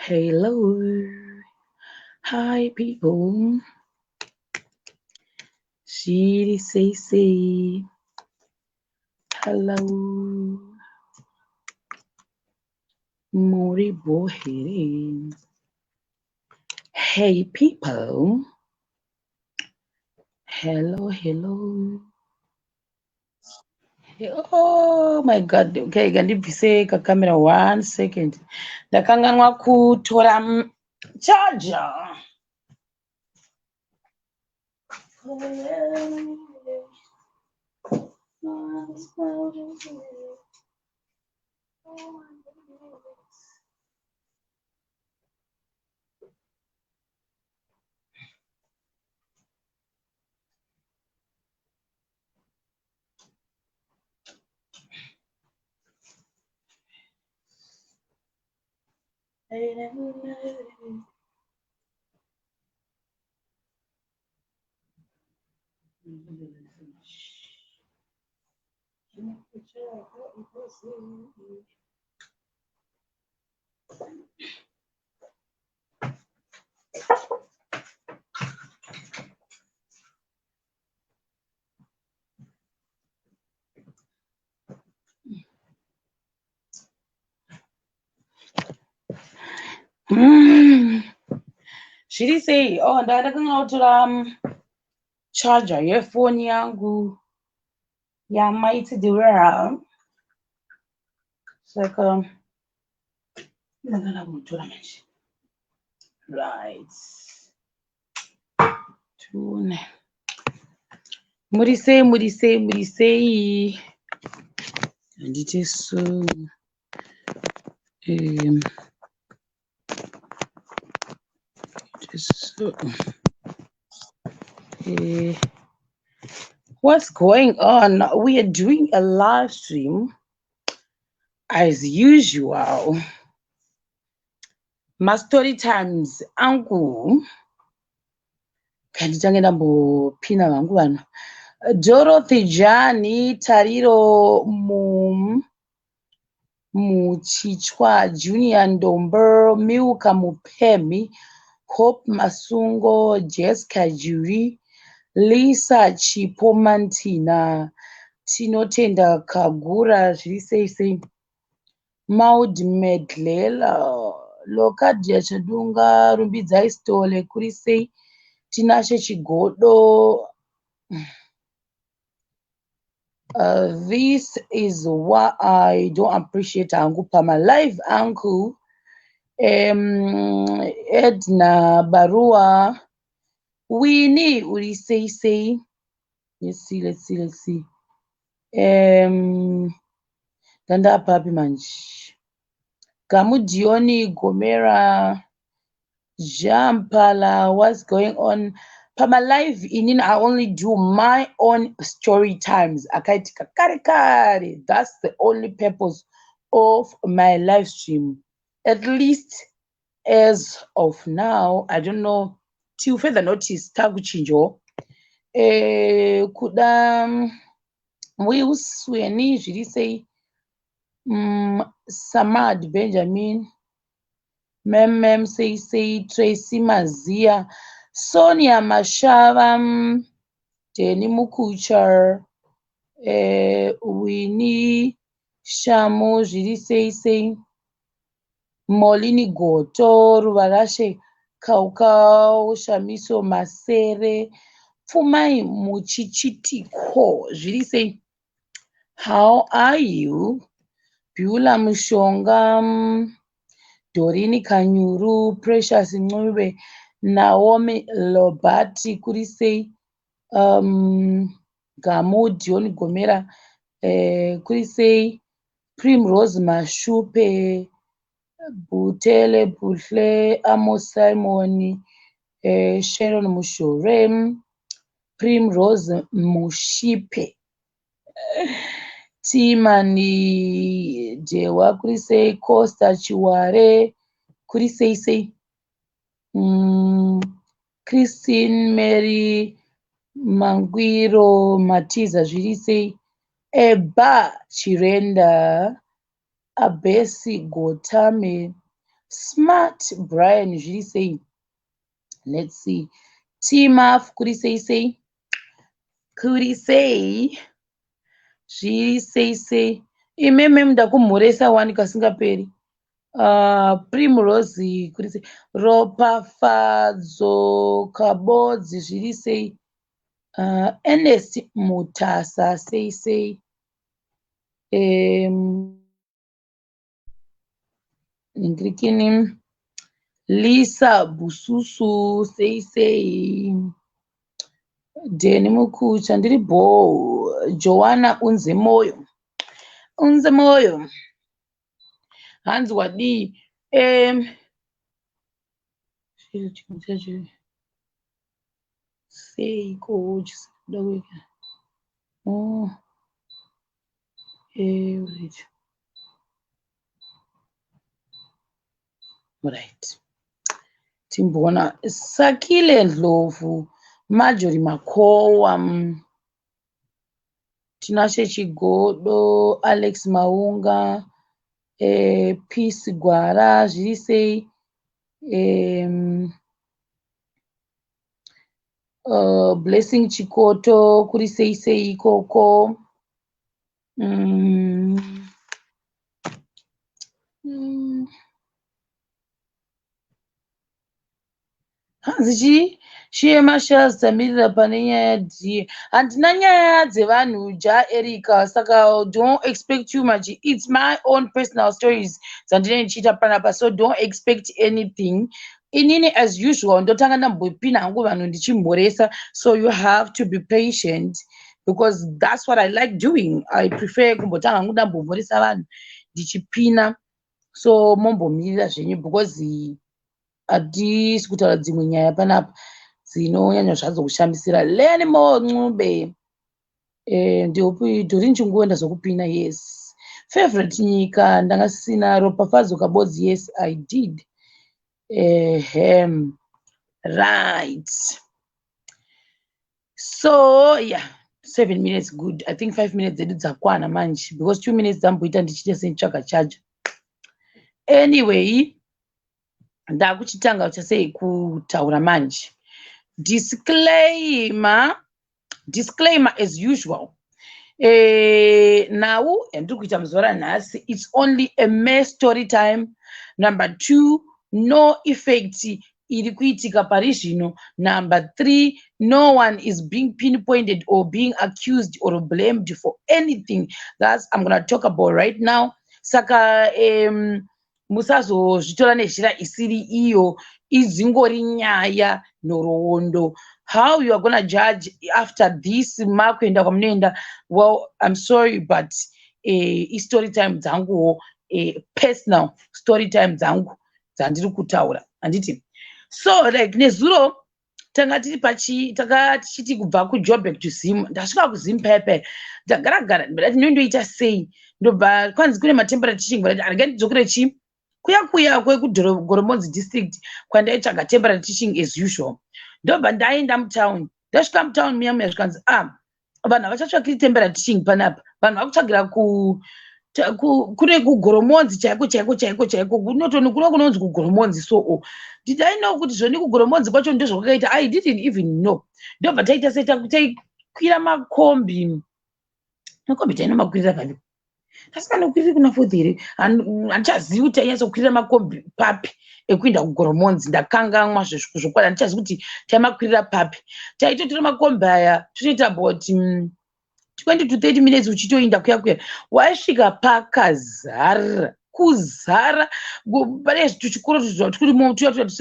Hello. Hi, people. Shiri say. Hello. Mori bohere. Hey, people. Hello, hello. Oh my God. Okay, ngandibvise camera 1 second. Ndakanganwa kutora charger. Shiri say, oh, ndakanganwa kutora charger yefoni yangu yamaitidhura saka ndakada kutora manje. Right. Tune. Murisei. Handiti so. What's going on? We are doing a live stream as usual. My story times angu kanditange ndambopina vangu vanhu. Dorothy Jani Tariro Muchichwa Junior Ndomber Milka Mupemi Hope Masungo Jessica Jury Lisa Chipomantina Tinotenda Kagura zviri Maud Medlela Lokadia Chadunga Rumbidzai Stole kuri sei Tinashe Chigodo. This is what I don't appreciate angu pama live uncle Edna Barua Winnie uri say. Let's see. Ganda papi manji. Gamudioni Gomera Jampala, what's going on? Pama live in I only do my own story times. Akaitika kare. That's the only purpose of my live stream. At least as of now, I don't know. Till further notice, takuchinjo. Kuda we usweni zviri say Samad Benjamin Mem say Tracy Mazia Sonia Mashava Deni Mukuchar Winnie Shamu zviri say Molini Goto Ruvarashe Kaukau Shamiso Masere Pfumai Muchichitiko zviri say how are you? Beulah Mushonga Dorini Kanyuru Precious Ncube Naomi Lobati kuri sei Gamu Dion Gomera kuri sei Primrose Mashupe Butele Butle Amos Simon Sharon Mushorem Primrose Mushipe Timani Dewa kuri sei Costa Chiware kuri sei Christine Mary Mangwiro Matiza zviri sei Eba Chirenda Abesi Gotame Smart Brian zviri sei? Let's see. Timaf kuri sei sei? Kuri sei? Zviri sei sei? Imeme muda kumhoresa wani kasingaperi. Primrose kuri sei? Ropafadzo kabodzi zviri sei? Ernest Mutasa sei sei? Ningirikini Lisa Bususu sei sei? Deni Mukucha ndiri bo. Joanna unze moyo. Unze moyo. Hanzi wadi. Sei coach. Oh. Right. Timbona Sakile Ndlovu, Marjorie Makowa, Tinashe Chigodo, Alex Maunga, Peace Gwara, zviri sei? Blessing Chikoto, kuri sei sei ikoko? Hanzi Shema Shells tamirira pane nyaya D. Handina nyaya dzevanhu Erika, saka don't expect too much. It's my own personal stories dzandinenge ndichiita panapa, so don't expect anything. Inini as usual ndotanga ndambopina hangu vanhu ndichimhoresa, so you have to be patient because that's what I like doing. I prefer kumbotanga hangu ndambomhoresa vanhu ndichipina, so mombomirira zvenyu because hadisi kutaura dzimwe nyaya panapa dzinonyanya zvadzo kushamisira. Leni Moncube ndiopi Dorin Chunguenda zokupina. Yes. Favorite nyika ndangasina Ropafadzo kabodzi. Yes, I did. Right. So yeah, 7 minutes good. I think 5 minutes dzedu dzakwana manje because 2 minutes dzamboita ndichite senditsvaga charge. Anyway, ndakuchitanga uchasei kutaura manje. Disclaimer as usual. Now ndiri kuita muzora nhasi, it's only a mere story time. Number 2, no effect iri kuitika pari zvino. Number 3, no one is being pinpointed or being accused or blamed for anything that I'm going to talk about right now. Saka musazozvitora nezhira isiri iyo, izingori nyaya nhoroondo. How you are going to judge after this makuenda kwamunoenda? Well, I'm sorry, but story time dzangu, personal story time dzangu dzandiri kutaura handiti. So like nezuro tanga tichiti kubva kuJoburg to Zim, ndasvika kuZim pepe ndagara ndati ndinondoita sei, ndobva kwanzi kune matemporary teaching but arega ndidzokere kuya kwekugoromonzi district kwandaitsvaga temporary teaching as usual. Ndobva ndaenda mutown, ndasvika mutown muya zvikanzi vanhu havachatsvakiri temporary teaching panapa, vanhu vakutsvagira kune kugoromonzi chaiko kunonzi kugoromonzi. So did I know kuti zvoni kugoromonzi kwacho ndozvakaita? I didn't even know. Ndobva taita taikwira makombi taina makwirira papi, tasikanokwiriri kuna 4th here, handichazivi kuti tainyatsokwirira makombi papi ekuenda kugoromonzi. Ndakanganwa zvokwadi, handichazivi kuti taimakwirira papi. Taitotora makombi aya totoita about 20 to 30 minutes uchitoinda kuya waisvika pakazara kuzara pane tuchikoro turimo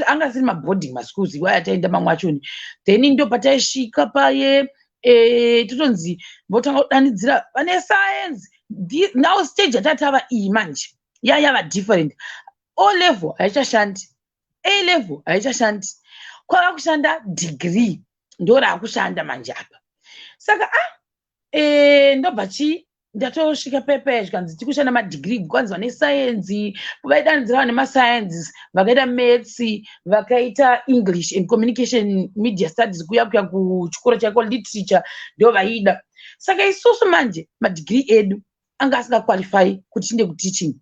anga siri maboarding maschools waya taenda mamwe achoni. Then ndo pataisvika paye totonzi votanga kudanidzira vane science. Now stage yatatava iyi manje yava different. O level haichashandi, A level haichashandi, kwava kushanda degree ndo raakushanda manje apa. Saka ndobva ndatosvika pepe zvikanzi tikushanda madegree kwanzi vane sayenzi, vaidanidzira vane masciences, vakaita maths, vakaita English and communication media studies, kuya kuchikoro chaiko literature ndo vaida. Saka isusu manje madegree edu anga asingaqualify kuti tinde kuteaching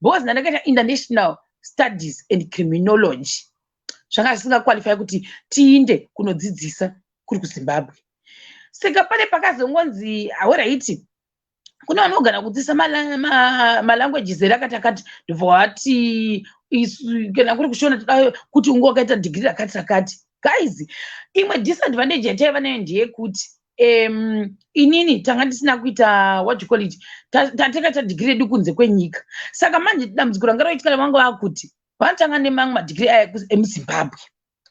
because ndandakaita international Studies and Criminology. Zvanga zvisinga qualify kuti tiinde kunodzidzisa kuri kuZimbabwe. Saka pane pakazongonzi awaraiti kuna vanogana kudzidzisa malanguages erakati ndovati kana kuri kushona kuti unge wakaita degree rakati. Guys, imwe disadvantage yataiva nayo ndeyekuti inini tanga tisina kuita what you call it, takaita degree yedu kunze kwenyika. Saka manje dambudziko ranga roitika vangu vakuti vanotanga nemamwe madegree aya emuZimbabwe.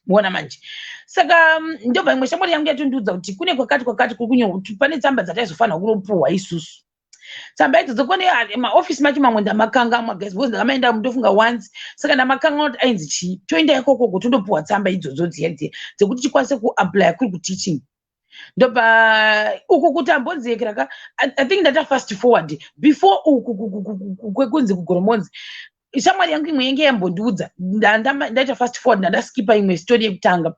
Muona manje. Saka ndobva imwe shamwari yangu yatondiudza kuti kune kwakati kuri kunyorwa kuti pane tsamba dzataizofanira kunopuhwa isusu. Tsamba idzodzo kone maofisi macho mamwe ndamakanga guys, because ndakamaenda mundofunga once. Saka ndamakanga kuti ainzi chii toenda ikoko tondopuhwa tsamba idzodzo dzekuti tikwanise kuapply kuri kuteaching. Ndobva uku kuti ambonziyekera I think ndata fast forward before uku kwekunzi kugoromonzi. Shamwari yangu imwe yenge yambondiudza ndaita fast forward ndaskipa imwe story yekutanga.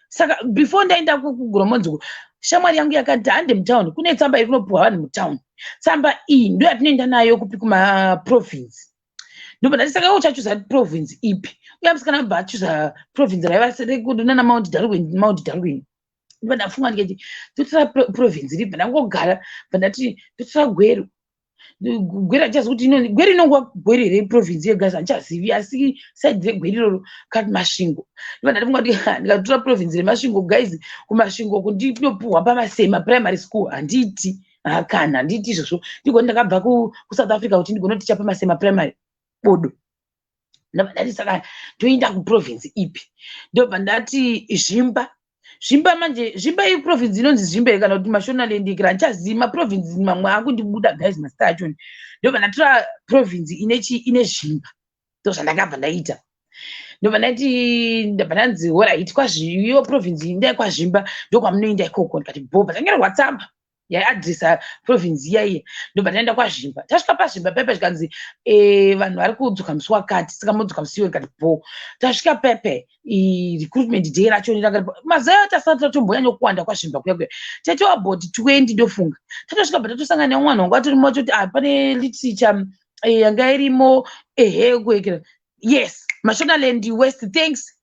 Saka before ndaenda kugoromonzi shamwari yangu yakati hande mutown kune tsamba iri kunopuhwa vanhu mutown. Tsamba iyi ndo yatinoenda nayo kupi kuma-province. Ndobva ndati saka uchachuza province ipi? Uye musikana bva achuza province raiva serekudonana Mount Darwin. Ndobva ndafunga ndikati totora province ripi? Ndangogara ndati totora Gweru. Gwera achazi kuti Gweri inongwa Gweri reprovince yega sanchazivi, asi side reGweri iroro kati Masvingo. Ndobva ndafunga kuti ndikatora province reMasvingo guys, kuMasvingo kundinopuhwa pamasema primary school handiti. Kana handiti izvozvo ndiko ndakabva kuSouth Africa kuti ndigonoticha pamasema primary bodo. Ndobva ndati saka toenda kuprovince ipi? Ndobva ndati Zvimba manje Zvimba iprovince inonzi Zvimba kana kuti Mashonaland kana ndichazivi maprovince mamwe akundibuda guys mazita achoni. Ndobva ndatora province ine Zvimba. Ndozvandakabva ndaita. Ndobva ndanzi alright kwazviyo province indai kwaZvimba ndokwamunoenda ikoko. Ndikati bhobha tangerwa tsamba yaadresa province iyaiye. Ndobva ndaenda kwaZvimba. Tasvika paZvimba pepe zvikanzi vanhu vari kudzoka musi wakati. Saka modzoka musi wekati bho. Tasvika pepe recruitment day racho rakati mazuva tasati tatombonyanya kuwanda kwaZvimba kuya. Taitova about 20 ndofunga. Tatosvika bva tatosangana nemwana wangu atori moto kuti pane literature yanga irimo kwekera. Yes, Mashonaland West, thanks.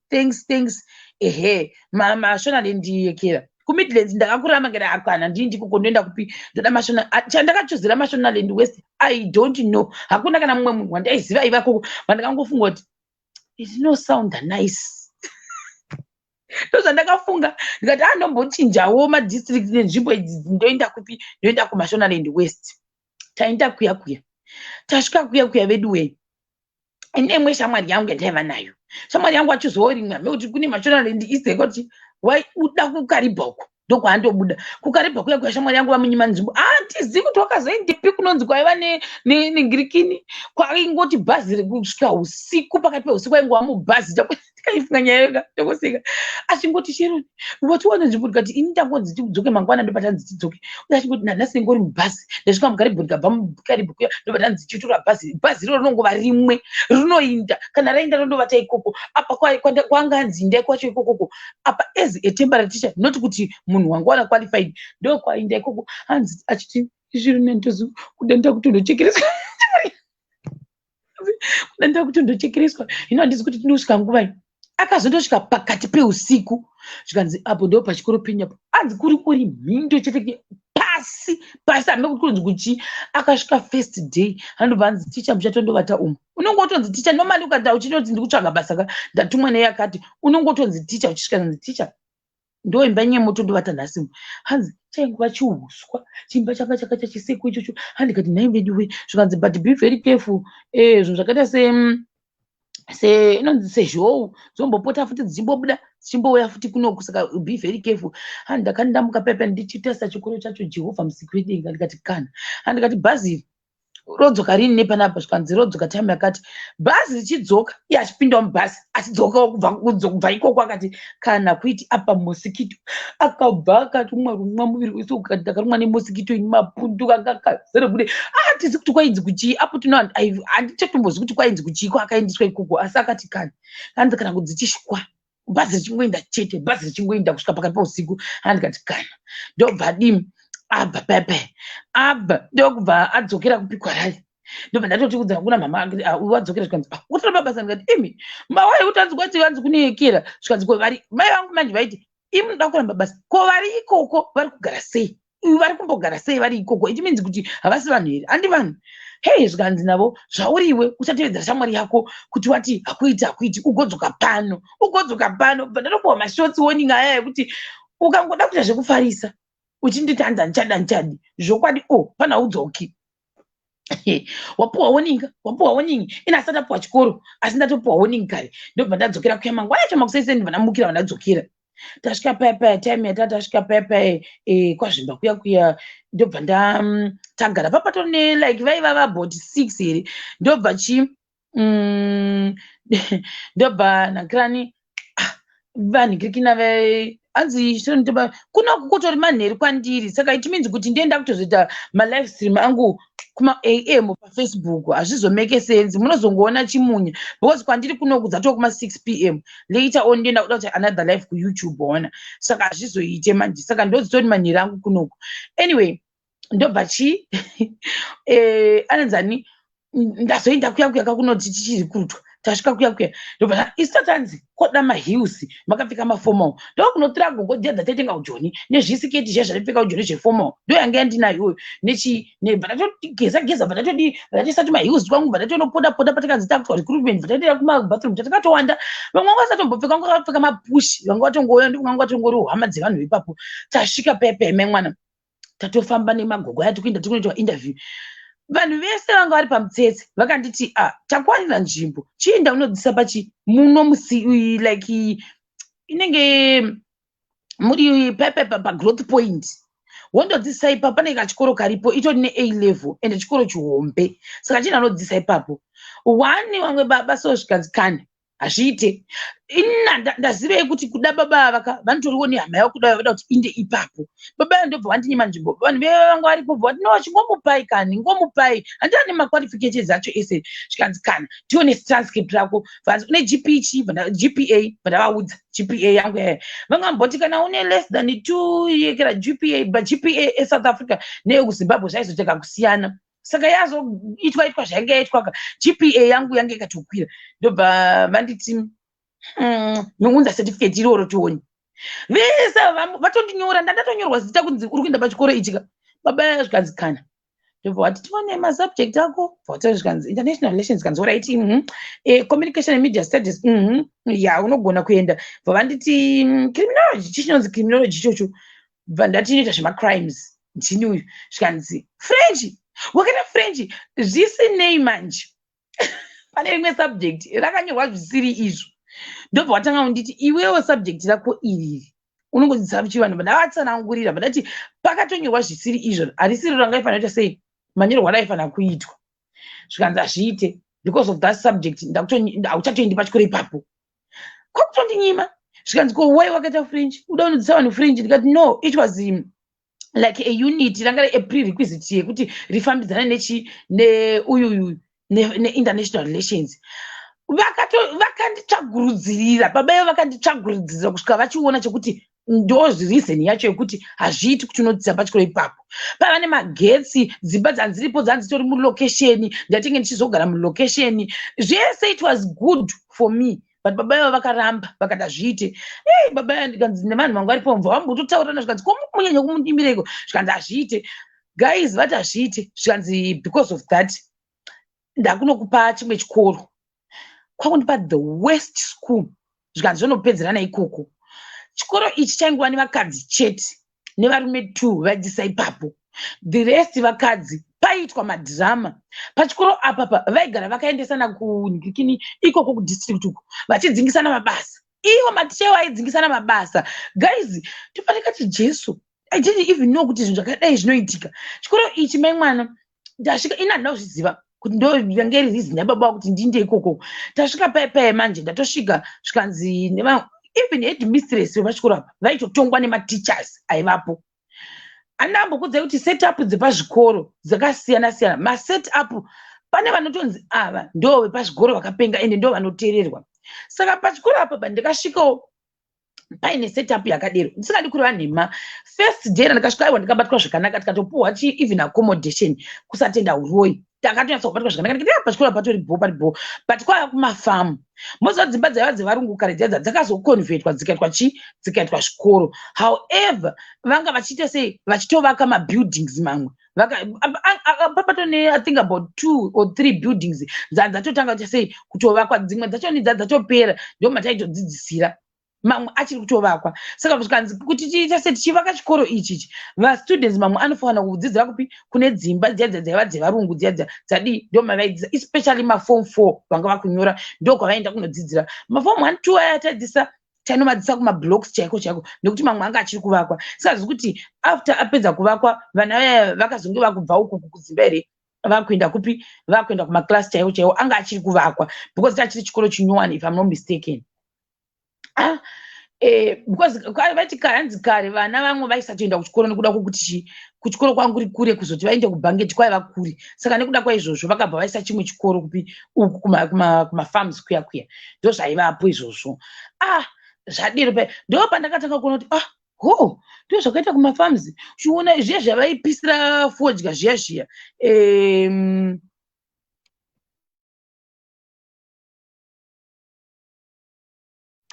Mashonaland yekera. Kumidlands ndakakurama ngera akana ndiko kondoenda kupi ndoda chandakachuzira Mashonaland West I don't know. Hakuna kana mumwe munhu wandaiziva ivako vandakangofunga kuti it no sound nice. Ndozvandakafunga ndikati ndombochinjawo madistrict nenzvimbo idzi ndoenda kupi ndoenda kuMashonaland West. Taenda kuya tasvika kuya vedu we nemwe shamwari yangu yandaiva nayo. Shamwari yangu achizorimwa mekuti kune Mashonaland East ekoti wai uda kukaribhoko ndokwaandobuda kukaribhoko kuya shamwari yangu vamunyima nzvimbo handizivi kuti wakazoendepi kunonzi kwaiva negirikini kwaingoti bhazi rekusvika usiku pakati peusiku waingova mubhazi takaifunga nyaya yoga tokoseka achingoti chero watiwana nzvimbo ndikati ini tangonzi tidzoke mangwana ndobva tanzi tidzoke uye achingoti nanhasi ingori mubhazi ndasvika mukaribho ndikabva mukaribho kuya ndobva tanzi tichitora bhazi riro rinongova rimwe rinoinda kana rainda rondovata ikoko apa kwanganzi ndai kwacho ikokoko apa as a temporary teacher not kuti munhu wangu wana qualified ndokwainda ikoko hanzi achiti izviri nentozo kudanda kutondochekeresa kudanda kutondochekereswa hino handisi kuti tinosvika nguvai akazondosvika pakati peusiku zvikanzi apo ndo pachikoro penyapo anzi kuri mhindo chete pasi ambe kuti kunzi kuchi akasvika first day handobva anzi ticha muchatondovata umu unongotonzi ticha normally ukata uchinoti ndikutsvaga basa ndatumwa neyakati unongotonzi ticha uchisvika nzi ticha ndo imba nyemotondovata nhasi hanzi chainguva chiuswa chimba changa chakaita chiseko ichocho handikati naiveduwe zvikanzi but be very careful zvinhu zvakaita inonzi sezhou dzombopota futi dzichimbobuda dzichimbouya futi kunoku saka be very careful. Handakati ndamuka pepe ndichitesta chikoro chacho Jehovha musikuedenga ndikati kana handikati bhazi rodzoka rini nepanapa zvikanzi rodzoka time yakati bhazi richidzoka iye achipindawo mubhazi achidzokawo kubva ikoko akati kana kuiti apa mosikito akabva akati umwa muviri wese ukati ndakarumwa nemosikito ini mapundu akakazere bude tizi kuti kwainzi kuchii apo tino handichatombozi kuti kwainzi kuchii kwakaendeswa ikoko asi akati kana hanzi kana kudzichishwa bhazi richingoenda chete bhazi richingoenda kusvika pakati pausiku handikati kana ndobva dimi abva pepe abva ndokubva adzokera kupi kwarari ndobva ndatoti kudzana kuna mama wadzokera zvikanzi utora mabasa ndikati imi mawai utanzi kwati vanzi kunekera zvikanzi ko vari mai vangu manje vaiti imi munoda kuramba basa ko vari ikoko vari kugara sei vari kumbogara sei vari ikoko it means kuti havasi vanhu here handi vanhu hei zvikanzi navo zvauriwe usatevedzera shamwari yako kuti wati hakuiti ugodzoka pano bva ndatopuwa mashotsi warning aya yekuti ukangoda kuita zvekufarisa uchinditanza ndichadi zvokwadi pana udzoki wapuwa warning ina asati apuwa chikoro asi ndatopuwa warning kare ndobva ndadzokera kuya mangu wacho makusaise ndibva ndamukira vandadzokera tasvika paya time yatasvika paya kwazvimba kuya ndobva tagara papato ne like vaiva about 6 here ndobva nakirani vanhikirikina anzi kunoku kutori manheri kwandiri saka it means kuti ndienda kutozoita malive stream angu kuma am pafacebook hazvizomeke sense munozongoona chimunya because kwandiri kunoku dzatoo kuma 6 pm later on ndienda kuda kuti another live kuyoutube ona saka hazvizoite manje saka ndozitori manheri angu kunoku anyway ndobva anenzani ndazoenda kuya kakunoti tichiri kurutwa tasvika kuya ndobva isitatanzi koda mahills makapfeka maformal ndokunotora gogodya dzataitenga ujoni nezvisiketi zviya zvatapfeka ujoni zveformal ndo yanga yandinayo bva ndatogeza bva ndatisati mahills kwangu bva ndatonopoda patakanzita kuti recruitment bva tatoenda kumabathroom tatakatowanda vamwe vanga vasatombopfeka vanga vakapfeka mapushi vanga vatongouya ndivanga vatongori hama dzevanhu ipapo tasvika pepeme mwana tatofamba nemagogo aya tikuenda tikunoitwa interview vanhu vese vanga vari pamutsetse vakanditi takwanira nzvimbo chiinda unodzisa pachi muno like inenge muri pagrowth point wondodzisa ipapo pane kachikoro karipo itori ne A level ende chikoro chihombe saka chiinda unodzisa ipapo vamwe baba so zvikanzikana hazviite ndazivei kuti kuda baba vaka vanotoriwo nehama yavo kuda vada kuti inde ipapo baba ndobva wandinyima nzvimbo vanhu vanga varipo bva vati no chingomupai kani ngomupai handina nemaqualifications acho ese zvikanzikana tione transcript rako vanzi une GPA vandavaudza GPA yangu yaya vangamboti kana une less than 2 yekera GPA but GPA eSouth Africa neyekuZimbabwe zvaizoteka kusiyana saka yazoitwa zvainge yaitwa GPA yangu yange ikatokwira ndobva vanditi nounza certificate iroro tioni vese vatondinyora ndandatonyorwa zita kunzi uri kuenda pachikoro ichika baba yaya zvikanzikana ndobva vati tione masubject ako zvikanzi international relations kanzi oraiti communication and media studies ya unogona kuenda bva vanditi criminology chichinonzi criminology ichocho bva ndatinoita zvemacrimes ndini uyu zvikanzi french wakaita french zvisinei manje pane rimwe subject rakanyorwa zvisiri izvo ndobva watanga kunditi iwewo subject rako iriri unongodzidzisa chivanhu vandavatsanangurira vandati pakatonyorwa zvisiri izvo harisiri rangaifanira kuita sei manyorwa raifanira kuitwa zvikanzi hazviite because of that subject hauchatoendi pachikoro ipapo kwakutondinyima zvikanzi ko wai wakaita french uda unodzidzisa vanhu french ndikati no it was like a unit ranga a prerequisite yekuti rifambidzana neuyuyu ne-international relations vakanditsvagurudzirira baba ivo vakanditsvagurudzirira kusvika vachiona chekuti ndo reason yacho yekuti hazviiti kuti unodzidza pachikoro ipapo pava nemagetsi dzimba dzanziripo dzanzitori mulocation ndatinge ndichizogara mulocation zvese it was good for me but baba ivo vakaramba vakada zviite baba ivo ndikanzi nevanhu vanga varipo mva vambototaurana zvikanzi komunyanya kumudimbireko zvikanzi hazviite guys vati hazviite zvikanzi because of that ndakunokupa chimwe chikoro kwakundipa the worst school zvikanzi zvonopedzerana ikoko chikoro ichi chainguva nevakadzi chete nevarume 2 vadzisa ipapo the rest vakadzi paitwa madhirama pachikoro apapa vaigara vakaendesana kunhikini ikoko kudistrict uko vachidzingisana mabasa ivo maticha vaidzingisana mabasa guys topatikati jesu I didn't even know kuti zvinhu zvakadai zvinoitika chikoro ichi mai mwana ndasvika ina ndinozviziva kuti ndo yange reason yababa kuti ndinde ikoko tasvika paya manje ndatosvika zvikanzi even headmistress vepachikoro apa vaitotongwa nemateachers aivapo andambokudzai kuti setup dzepazvikoro dzakasiyana-siyana masetup pane vanotonzi ava ndo vepazvikoro vakapenga ende ndo vanoteererwa saka pachikoro apa ndikasvikawo paine setup yakadero ndisingadi kureva nhema first day ndakasvika aiwa ndikabatwa zvakanaka tikatopuhwa even accommodation kusatenda uroi takatonyatsa kubatwa zvakanaka ndikati pachikora patori bho but kwaya kumafamu most of dzimba dzaiva dzevarungu kare dzedza dzakazokonvertwa dzikaitwa dzikaitwa zvikoro. However vanga vachiita sei vachitovaka mabuildings mamwe papatone I think about 2 or 3 buildings dzatotanga kuita sei kutovakwa, dzimwe dzachoni dzatopera ndio mataitodzidzisira mamwe achiri kutovakwa. Saka zvikanzi kuti tiita sei tichivaka chikoro ichi students mamwe anofanira kudzidzira kupi kune dzimba dzaiva dzevarungu dzadi ndio mavaidzisa, especially maform 4 vanga vakunyora ndio kwavaenda kunodzidzira. Maform 1 2 ayatadzisa tainomadzidzisa kumablocks chaiko nekuti mamwe anga achiri kuvakwa. Saka zvikuti after apedza kuvakwa vana vaya vakazonge vakubva uku kudzimba here vakuenda kupi, vakuenda kumaklasi chaiwo anga achiri kuvakwa because chachiri chikoro chinyowani if I'm not mistaken. Because vati karanzi kare vana vamwe vaisatoenda kuchikoro nekuda kwokuti kuchikoro kwanguri kure kuzoti vaende kubhangeti kwaiva kure. Saka nekuda kwaizvozvo vakabva vaisa chimwe chikoro kupi uku kumafarms kuya ndio zvaivapo izvozvo. Zvadiro pe ndo pandakatanga kuona kuti ndio zvakaita kumafarms uchiona zviya zvavaipisira fodya zviya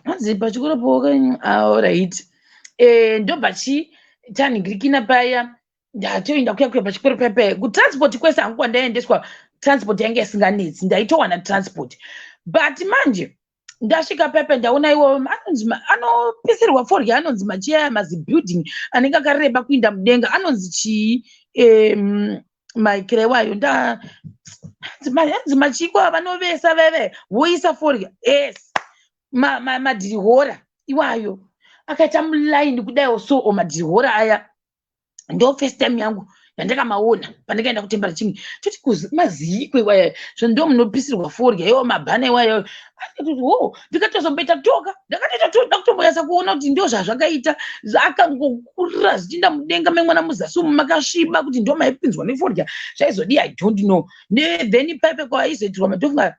anzi pachikoro alright ndo tanhingirikina paya ndatoenda kuya pachikoro pepe kutransport kwese hangu kwandaendeswa transport yange isinganetsi ndaitowana transport but manje ndasvika pepe ndaona iwo anopisirwa fodya anonzi machiya mazibuilding anenge akareba kuinda mudenga anonzi chii maikirewayo anzi machiko avanovesa veve voisa fodya yes madhirihora iwayo akaita mulaini kudaiwo so madhirihora aya ndo first time yangu yandakamaona pandakaenda kutembera chimwe toti mazikwe waya ndo munopisirwa fodya iwo mabhana iwayo ndikatozomboita toka ndakatoda kutomboyasa kuona kuti ndio zvazvakaita zvakangokurira zvichiinda mudenga memwana muzasi umu makasviba kuti ndo maipinzwa nefodya zvaizodii I don't know. Then paipe kwaizoitirwa madhofunga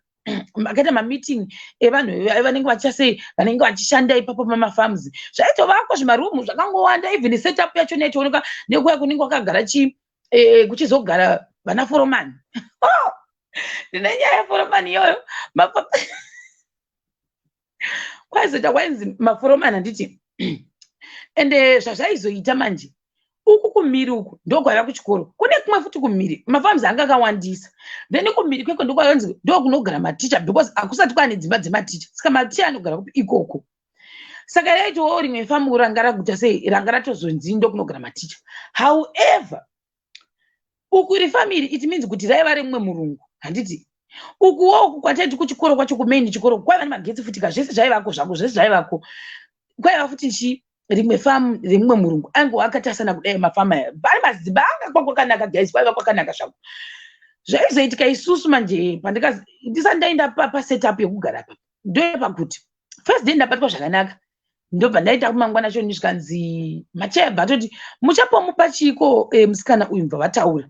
akaita mameeting evanhu vanenge vachasei vanenge vachishanda ipapo pamafarms zvaitovakwa zvimarumu zvakangowanda even setup yacho yaitooneka nekuya kunenge kwakagara kuchizogara vana foromani nenyaya yeforomani iyoyo kwaizoita kwainzi maforomani handiti ende zvazvaizoita manje uku kumhiri uku ndokwaiva kuchikoro kune kumwe futi kumhiri mafarms anga akawandisa then kumhiri kweko ndokwainzi ndokunogara maticha because hakusati kwane dzimba dzematicha saka maticha anogara kupi ikoko. Saka raitowo rimwe famu ranga raguta sei ranga ratozonzi ndokunogara maticha. However uku rifamiri it means kuti raiva remumwe murungu handiti ukuwo uku kwataiti kuchikoro kwacho kumain chikoro kwaiva nemagetsi futi zvese zvaivako zvangu zvese zvaivako kwaiva futi rimwe famu rimwe murungu angu akatasana kudai mafamu aya vari madzimba anga kwakanaka guys kwaiva kwakanaka zvangu. Zvaizoitika isusu manje ndisati ndaenda pasetup yekugara apa ndopakuti first day ndabatwa zvakanaka ndobva ndaita kumangwana choni zvikanzi machayabva atoti muchapomupa chiko musikana uyu mva vataura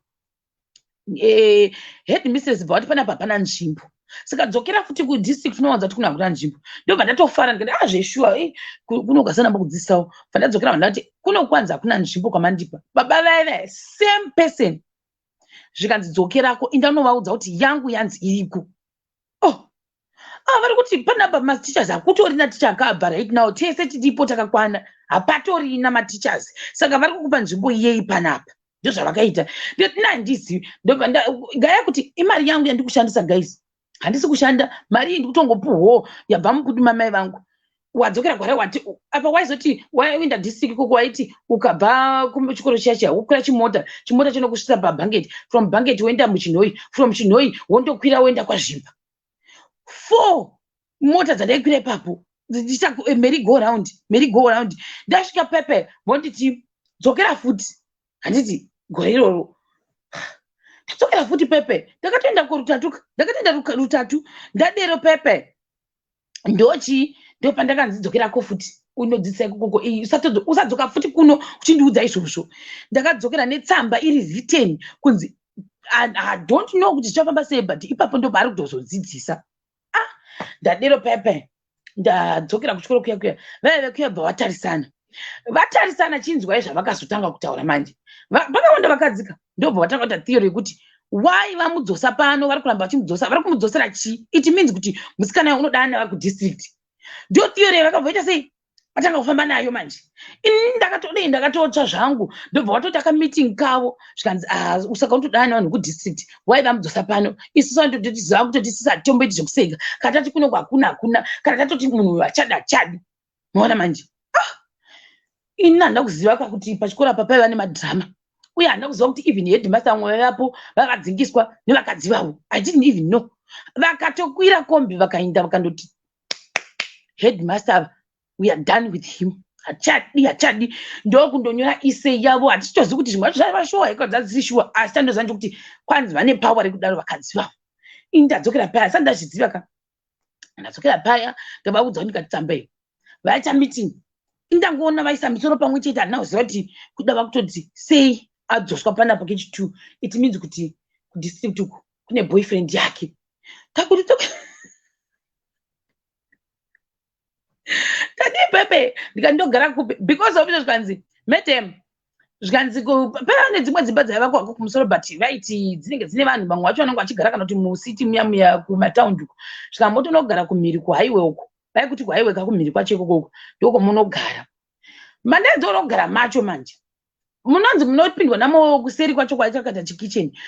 headmistress bva vati panapa hapana nzvimbo. Saka dzokera futi kudistrict unowanza kuti kuna nzvimbo ndobva ndatofara ndikati zveshuwa kunogazana kudzidzisawo bva ndadzokera vanhu ndati kunokwanza hakuna nzvimbo kwamandipa baba vaive same person zvikanzi dzokerako indanovaudza kuti yangu yanzi iriko. Vari kuti panapa mateachers hakutorina ticha akabva right now tese tiripo takakwana hapatorina mateachers saka vari kukupa nzvimbo iyei panapa ndio zvavakaita ndinandizivi gaya kuti imari yangu yandikushandisa guys handisi kushanda mari iyi ndikutongopuhwo yabva mukuti mamai vangu wadzokera gwara wati apa waizoti waenda district koko waiti ukabva kuchikoro chiya wokwira chimota chinokusvisa pabhangeti from bhangeti woenda muchinhoi from chinhoi wondokwira woenda kwazvimba 4 mota dzandaikwira ipapo dzichita merry go round ndasvika pepe vonditi dzokera futi handiti gore iroro ndadzokera futi pepe ndakatoenda rutatu ndadero pepe ndo pandakanzidzokerako futi unodzidzisa ikoko usadzoka futi kuno uchindiudza izvozvo. Ndakadzokera netsamba iri written kunzi I don't know kuti zvichafamba sei but ipapo ndo paari kutozodzidzisa. Ndadero pepe ndadzokera kuchikoro kuya vaive kuya bva vatarisana chinzwai zvavakazotanga kutaura manje vakawanda vakadzika ndobva vatanga kuita theory yekuti why vamudzosa pano vari kuramba vachimudzosa vari kumudzosera chi it means kuti musikana unodana navari kudistrict ndio theory vakabvaita sei vatanga kufamba nayo manje ini ndakatotsva zvangu ndobva watotaka meeting kavo zvikanzi usaka unotodana navanhu kudistrict why vamudzosa pano isusu vanototitiziva kutoti isisi hatomboiti zvekuseka kana tati kuno hakuna kana tatoti munhu achadi maona manje ini handina kuziva kuti pachikora apa paiva nemadhirama uye handina kuziva kuti even headmaster vamwe vaivapo vakadzingiswa nevakadzi vavo I didn't even know vakatokwira kombi vakaenda vakandoti headmaster we are done with him hachadi ndokundonyora ise yavo hatichitozivi kuti zvimwe zvacho zvavashuwa iko dzadzisishuwa asi tandozanje kuti kwanzi vane pawa rekudaro vakadzi vavo ini ndadzokera paya asati ndazviziva ka ndadzokera paya ndavaudza kuti ndikatitsambai vaita meeting indangoona vaisa misoro pamwe chete handina kuziva kuti kuda vakutoti sei adzoswa panapa kechi2 it means kuti kudistrict uku kune boyfriend yake kakuti tadi pepe ndikandogara kupe because of zvikanzi madam zvikanzi pane dzimwe dzimba dzaivakwa kumusoro but vaiti dzinenge dzine vanhu vamwe vacho vanenge vachigara kana kuti musiti muya kumataundi uku zvikambotonogara kumhiri kuhighway uku vaikuti kuhighway kakumhiri kwacho ikoko ndoko munogara mandaidzonogara macho manje munonzi munopindwa namo kuseri kwacho kwachakata chikicheni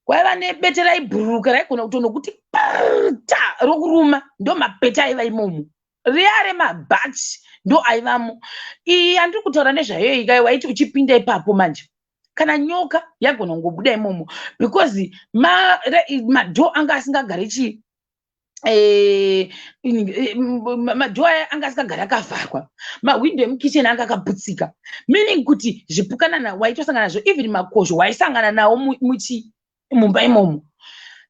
kwaiva nebete raibhururuka raigona kutonokuti pata rokuruma ndo mapeta aiva imomo riare mabhachi ndo aivamo iyi handiri kutaura nezvayo ikai waiti uchipinda ipapo manje kana nyoka yagona kungobuda imomo because madho anga asingagari chi madho anga asingagari akavharwa mahwindo emukicheni anga akaputsika meaning kuti zvipukanana waitosangana nazvo even makozho waisangana nawo mumba imomo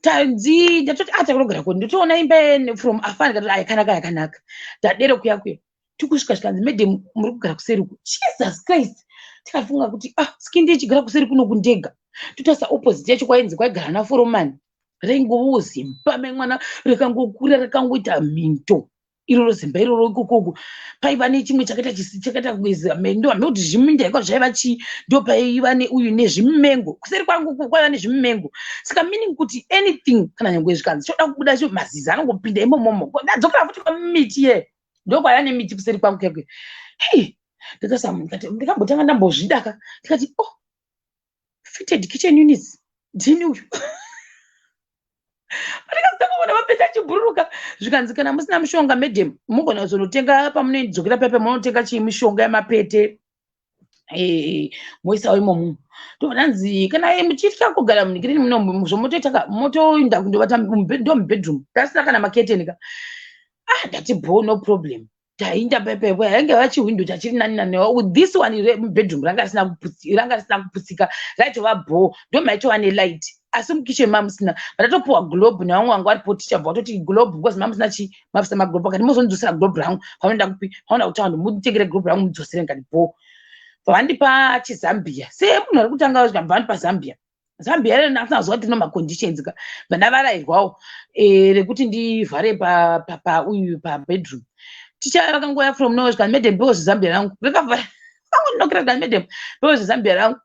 tanzi ndatoti atakurogara kuti ndotoona imba from afani katoti aikanaka yakanaka ndadere kuyakuya tikusvika zvikanzi madam muri kugara kuseri uku Jesus Christ tikafunga kuti skindi ichigara kuseri kuno kundega totasa opposite yacho kwainzi kwaigara naforomani rengowo zimba memwana rekangokura rekangoita minto iroro zimba iroro ikokoko paiva nechimwe chakaita kuiza ndo kuti zviminda iko zvaiva chi ndo paiva neuyu nezvimengo kuseri kwangu kwaiva nezvimengo saka meaning kuti anything kana nyangwe zvikanzi choda kubuda cho mazizi anongopinda imomomo ndadzokera futi kwamiti ye ndo kwaiva nemiti kuseri kwangu kekwe hey ndikambotanga ndambozvidaka ndikati fitted kitchen units ndini uyu ndikazitangona mapeta achibhururuka zvikanzi kana musina mushonga madam mugona kuzonotenga pamunodzokera pepe munotenga chii mishonga yamapete moisawo imomo ndobvanzi kana muchitya kugara munhikirini muno zvomotoitaka motoinda kundovata ndo mubedroom tasina kana maketeni ka ndati bo no problem tainda pepepo yainge vachiwindo tachiri nani with this one mubedroom ranga risina kuputsika raitova bho ndo maitova nelight asi mukicheni mamusina vatatopuwa globe nevamwe vangu varipo tichabva watoti globe because mamusina chi mapisa maglobe akati mozondidzosera globe rangu panoenda kupi paona kutaura mutengere globe rangu mudzosere ngati po pavandipa chizambia semunhu ari kutanga zvikabva vandipa zambia rero asinazuva kuti maconditions ka vandavarairwawo rekuti ndivhare uyu pabedroom ticha vakangoya from nowhere zvikanzi madam because zambia rangu rekavhara vangonokera zvikanzi madam because zambia rangu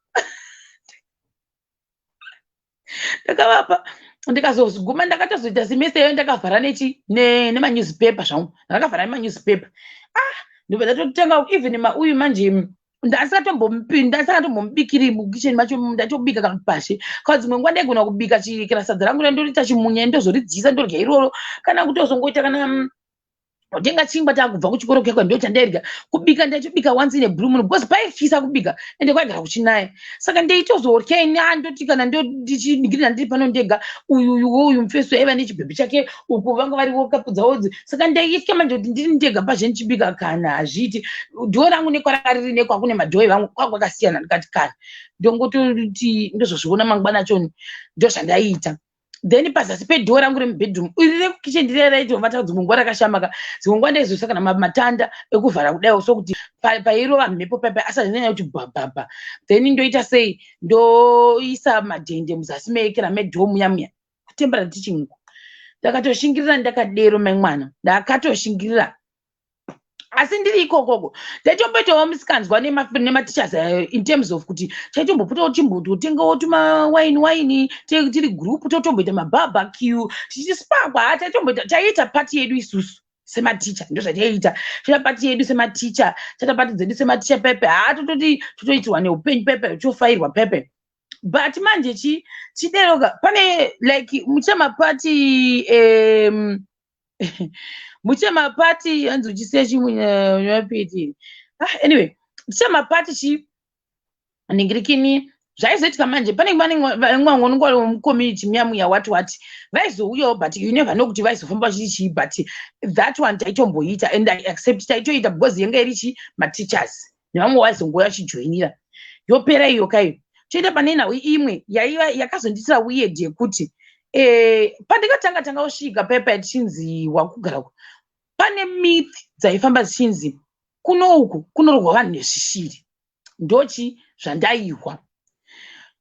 ndakavapa ndikazoguma ndakatozoita semester iyo ndakavhara nemanewspaper zvangu ndakavhara nemanewspaper ndobva ndatotanga even uyu manje ndasakatombomubikiri mukicheni macho ndatobika kana pashi kana dzimwe nguva ndaigona kubika kana sadza rangu ndorita chimunya ndozoridziisa ndorya iroro kana kuti ozongoita kana utenga chingwa takubva kuchikoro kekwa ndo chandairya kubika ndachobika once in a blue moon because paifisa kubika ende kwaigara kuchinaya saka ndeitozorya ini andoti kana ndichiningirira ndiri pano ndega uyu mufeso aiva nechibhebhi chake uku vanga variwo kapu dzavodzi saka ndaitya manje kuti ndiri ndega pazve ndichibika kana hazviiti dhoo rangu nekwaranga riri nekwakune madhoo vangu kwanga kwakasiyana ndikati kana ndongototi ndozozviona mangwana achoni ndo zvandaiita then pazasi pedhoo rangu remubedroom iri rekukicheni ndireraitobata dzimwe nguva rakashamaka dzimwe nguva ndaizoisa kana matanda ekuvhara kudaiwo sokuti pairova mhepo paipa asazvinyanya kuti bhabhabha then ndoita sei ndoisa madhende muzasi mekera medhoo muyamuya kutembera tichingu ndakatoshingirira ndakadero memwana ndakatoshingirira asi ndiri ikokoko taitomboitawo musikanzwa nematichers in terms of kuti taitombopotawo timbototengawo tumawaini tiri group totomboita mabarbecue tichisipakwa taiita pati yedu isusu sematicha ndo zvataiita pati yedu sematicha pati dzedu sematicha pepe totoitirwa neupenyu pepe tofairwa pepe but manje chideroka pane like muchamapati muchamapati hanzi uchisiya chimwe anyway muchamapati ningirikini zvaizoitika manje pane mwangu mucommunity muya wati vaizouyawo but you never know kuti vaizofamba chii but that one taitomboita and I accept taitoita because yanga iri mateachers nevamwe vaizongoya chijoinira yopera iyo kayo choita pane nhau imwe yakazonditira weird yekuti pandikatanga usvika pepa yachinzi wakugara pane myth dzaifamba zichinzi kunorohwa vanhu nezvishiri ndochi zvandaihwa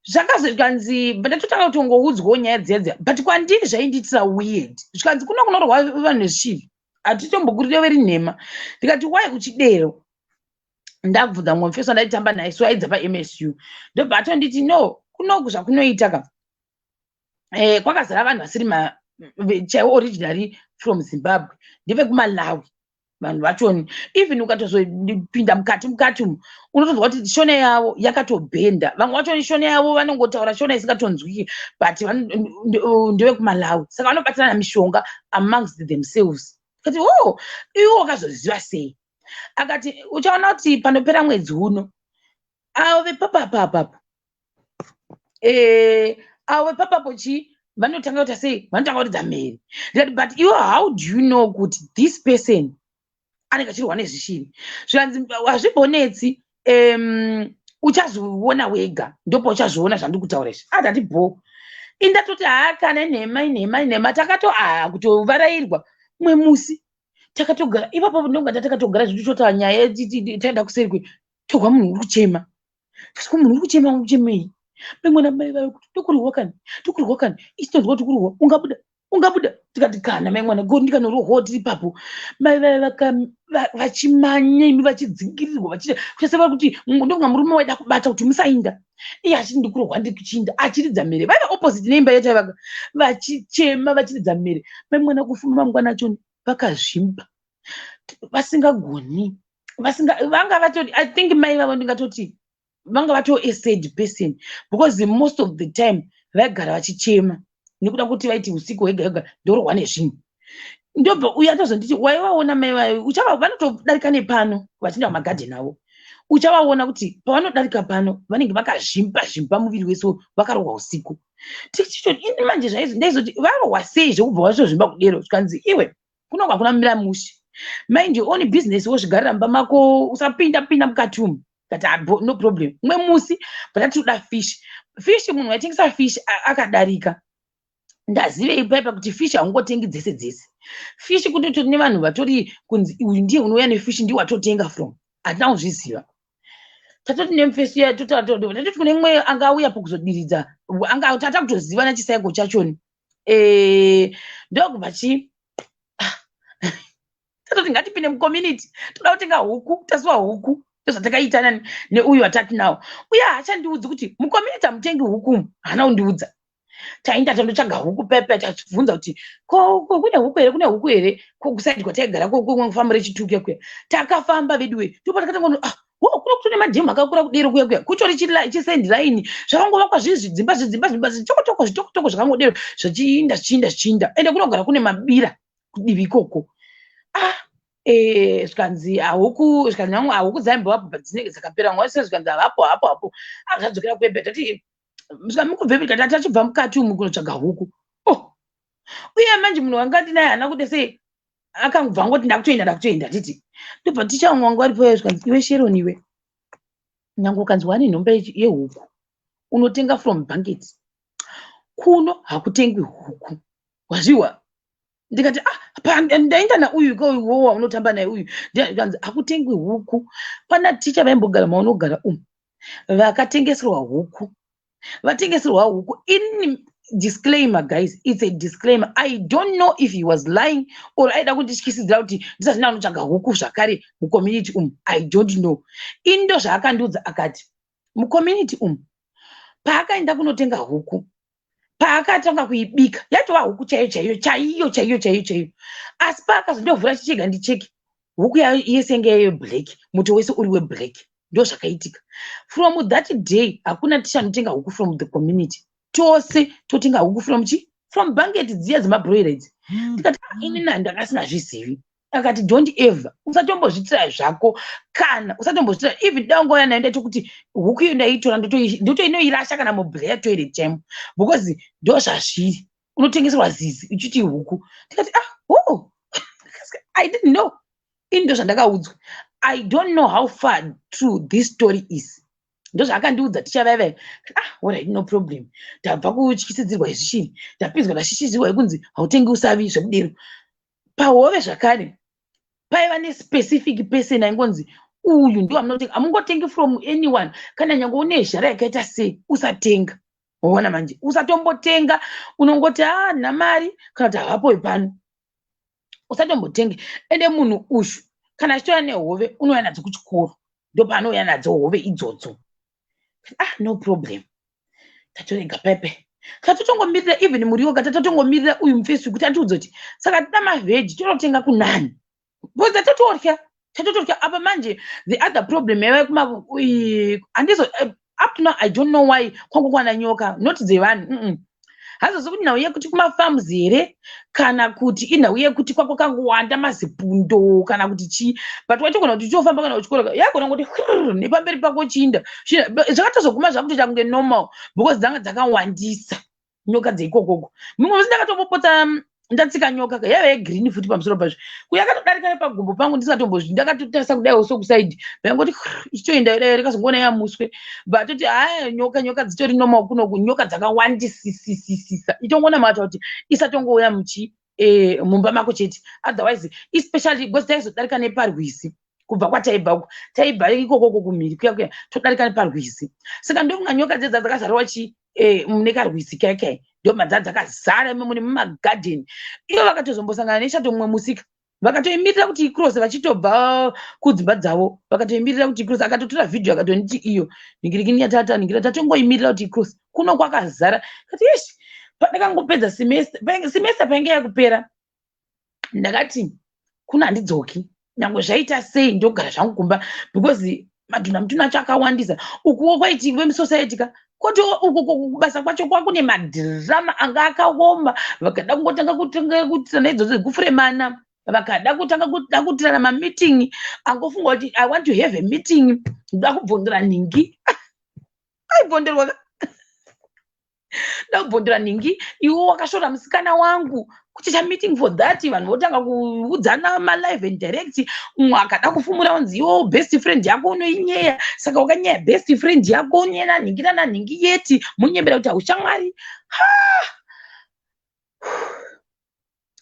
zvakazokanzi ndatotanga kutongoudzwawo nyaya dzedze but kwandiri zvainditira weird zvikanzi kunorohwa vanhu nezvishiri hatitombokurireveri nhema ndikati wai kuchidero ndabvunza mufeso ndaitamba naye so aidza paMSU ndobva atonditi no kunoku zvakunoita ka kwakazara vanhu vasiri chaiwo originally from Zimbabwe ndevekuMalawi vanhu vachoni even ukatozopinda mukati umu unotozwa kuti shona yavo yakatobhenda vamwe vachoni shona yavo vanongotaura shona isingatonzwiki but ndevekuMalawi saka vanobatirana mishonga amongst themselves kati iwo wakazoziva sei akati uchaona kuti panopera mwedzi uno avo vepapapapapo avo vepapapo vanotanga kuita sei vanotanga kuridza mhere ndikati but iwo how do you know kuti this person anenge achirwa nezvishiri zvikanzi hazvibonetsi uchazoona wega ndopa uchazoona zvandiri kutaura izvi atati bho indatoti kana nhema kutovarairwa mwe musi takatogara ipapo ndonga takatogara zvitu totaura nyaya taenda kuseri togwa munhu uri kuchema munhu uri kuchema uchemei mwana mai vayo kuti tokurwa kani isitonzwa kuti kurwa ungabuda tikati kana mai mwana goni ndikanorohwa tiri ipapo mai vayo vachimanya imi vachidzingirirwa kuchaseva kuti ndonga murume waida kubata kuti musainda iye achiti ndikurohwa ndikuchinda achiridza mhere vaiva opposite neimba yataivaga vachichema vachiridza mhere mai mwana kufuma mangwana achoni vakazvimba vasingagoni vanga vatoti I think mai vavo ndingatoti vanga vato a sad person because most of the time vaigara vachichema nekuda kuti vaiti usiku hwega ndorohwa nezvinhu ndobva uya atozonditi waivaona mai vayo vanotodarika nepano vachinda magadheni avo uchavaona kuti pavanodarika pano vanenge vakazvimba muviri wese vakarohwa usiku ini manje ndaizoti varohwa sei zvekubva vatozvimba kudero zvikanzi iwe kunonga kuna mira mushi mind your own business wozvigarira mumba mako usapinda mukati umu kati no problem mwe musi patatoda fish munhu waitengesa fish akadarika ndazive ipapo kuti fish haungotengi dzese fish kuti ne vanhu vatori kunzi uyu ndiye unouya nefish ndiye watotenga from hatina kuzviziva tatoti nemufeso tatoti kune mwe angauya pokuzodiridza tata kutoziva nachisaigo chachoni ndokubva tatoti ngatipinde mucommunity toda kutenga huku tasiwa huku ndozvatakaita neuyu atati nawo uye hachandiudzi kuti mucommunity hamutengi huku hana kundiudza tainda tandotsvaga huku pepe tachibvunza kuti kune huku here kusaidi kwataigara family chituke kuya takafamba veduwe ndipo takatangono kuno kutone madhemu akakura kudero kuya kuchori chisendi line zvakangovakwa zvidzimba zvitokotoko zvakangodero zvichiinda ende kunogara kune mabira kudivi ikoko zvikanzi huku dzaimbovapo padzinenge dzakapera mwase zvikanzi hapo zvadzokera kuembe tati mukubvepika tatachibva mukati umu kunotsvaga huku uye manje munhu wangati naye hana kuti sei akangobva ngoti ndakutoenda titi ndobva ticha umwe wangu aripo zvikanzi iwe Sharon iwe nyange ukanzi wane nhomba yehuku unotenga from bucket kuno hakutengwi huku wazviwa ndikati ndaenda nauyu kauwowa unotamba naye uyu ndikanzi hakutengwi huku pana ticha vaimbogara maunogara umu vakatengeserwa huku ini disclaimer, guys, it's a disclaimer. I don't know if he was lying or aida kundityisidzira kuti ndisazvina anotsvaga huku zvakare mucommunity I don't know. Indo zvaakandiudza akati mucommunity paakaenda kunotenga huku, paakatanga kuibika yatova huku chaiyo, asi paakazondovhura chichega ndicheki huku yese inge yeblack, muto wese uri weblack. Ndo zvakaitika. From that day hakuna tichanotenga huku from the community, tose totenga huku from banket dziya dzemabroilers. Tikati inini ndakasingazvizivi. Akati don't ever usatombozvitira zvako kana usatombozvitira even dangoya naenda kuti huku iyo ndaitora ndotoinoirasha kana mublair toilet time because ndo zvazviri unotengeserwa zizi uchiti huku. Tikati I didn't know. Ndo zvandakaudzwa. I don't know how far true this story is. Ndo zvakandiudza ticha vaive. Alright, no problem. Tabva kutyisidzirwa izvishiri, tapinzwa nashishizirwa ikunzi hautengi usavi zvekudero. Pahove zvakare paiva nespecific person aingonzi uyu ndiwo amunotenga. Hamungotengi from anyone. Kana nyange une zhara yakaita sei usatenga. Unaona manje usatombotenga, unongoti namari kana kuti havapo pano usatombotenge. Ende munhu uyu kana achitouya nehove unouya nadzo kuchikoro, ndo paanouya nadzo hove idzodzo. No problem. Tatorega pepe katotongomirira even muriwo katatotongomirira uyu mufesi kuti atiudza kuti saka tida mavheji tonotenga kunani boza tatotorya apa manje. The other problem andizo up to now I don't know why kwangu kwana nyoka not dzevanhu hazozi kuti nhau yekuti Kuma Farms here kana kuti inhau yekuti kwako kanguwanda mazipundo kana kuti chi, but wachogona kuti chofamba kana uchikora yagona kuti nepamberi pako chinda zvakatozoguma zvakuti change normal because dzanga dzakawandisa nyoka dzeikokoko. Mumwe musi ndakatombopota ndatsika nyoka yaiva yegreen futi pamusoro pazvo kuyakatodarika nepagumbo pangu ndisingatombozvi ndakatotarisa kudai so kusaidi vaingoti ichitoenda rekazongoona yamuswe vatoti nyoka dzitori normal kunoku nyoka dzakawandisisisa itongoona mata kuti isatongouya mumba mako chete otherwise especially because taizodarika neparwizi kubva kwataibva ikokoko kumhiri kuya todarika neparwizi saka ndokunga nyoka dzedza dzakazarawa munekarwizi kaikai ndo madza dzakazara mune mumagadheni. Iyo vakatozombosangana neshato mumwe musika vakatoimirira kuti icross vachitobva kudzimba dzavo vakatoimirira kuti icross akatotora vhidhiyo akatoniti iyo ningirikini yatata ningira tatongoimirira kuti icross kuno kwakazara kati yeshi pandakangopedza semester painge yakupera ndakati kuna handidzoki nyange zvaita sei ndogara zvangu kumba because madhuna mutuna acho akawandisa ukuwo kwaiti vemusociety ka kuti uku basa kwacho kwakune madhirama anga akaoma vakada kungotanga kutirana idzodzo dzekufuremana vakada kutanga kutirana mameeting angofunga kuti I want to have a meeting ndoda kubvondera ningi aibvonderwa ndakubvondera ningi iwo wakashora musikana wangu kuchita meeting for that vanhu votanga kuudzana malive and direct umwe akada kufumura unzi iwo best friend yako unoinyeya saka wakanyaya best friend yako unyena ningirana ningi yeti munyembera kuti haushamwari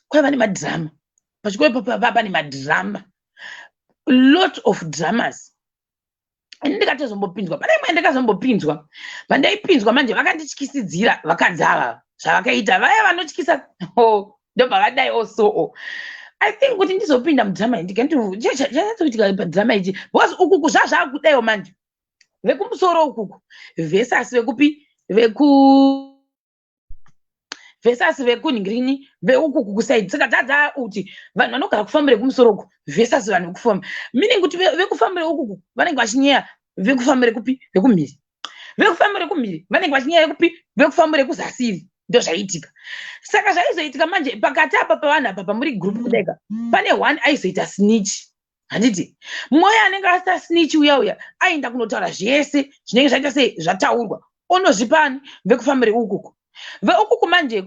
kwaiva nemadhirama pachikoro papa nemadhirama lot of dramas. Ndikatozombopinzwa pane imwe ndakazombopinzwa pandaipinzwa manje vakandityisidzira vakadzi ava zvavakaita vaya vanotyisa ndobva vadai also I think kuti ndizopinda mudhirama iyi ndikatoitika padhirama ichi because ukuku zvazvakudaiwo manje vekumusoro ukuku vesasi vekupi vesasi vekunhingirini veukuku kusaidi saka dzadza kuti vanhu vanogara kufambire kumusoro uku vesasi vanhu vekufamba meaning kuti vekufambire ukuku vanenge vachinyeya vekufambire kupi vekumhiri vekufambire kumhiri vanenge vachinyeya vekupi vekufambire kuzasiri ndo zvaitika saka zvaizoitika manje pakati apa pavanhu apa pamuri group kudeka pane one aizoita snitch handiti mwoyo anenge asita snitch uya aenda kunotaura zvese zvinenge zvaita sei zvataurwa onozvipani vekufambire ukuku veukuku manje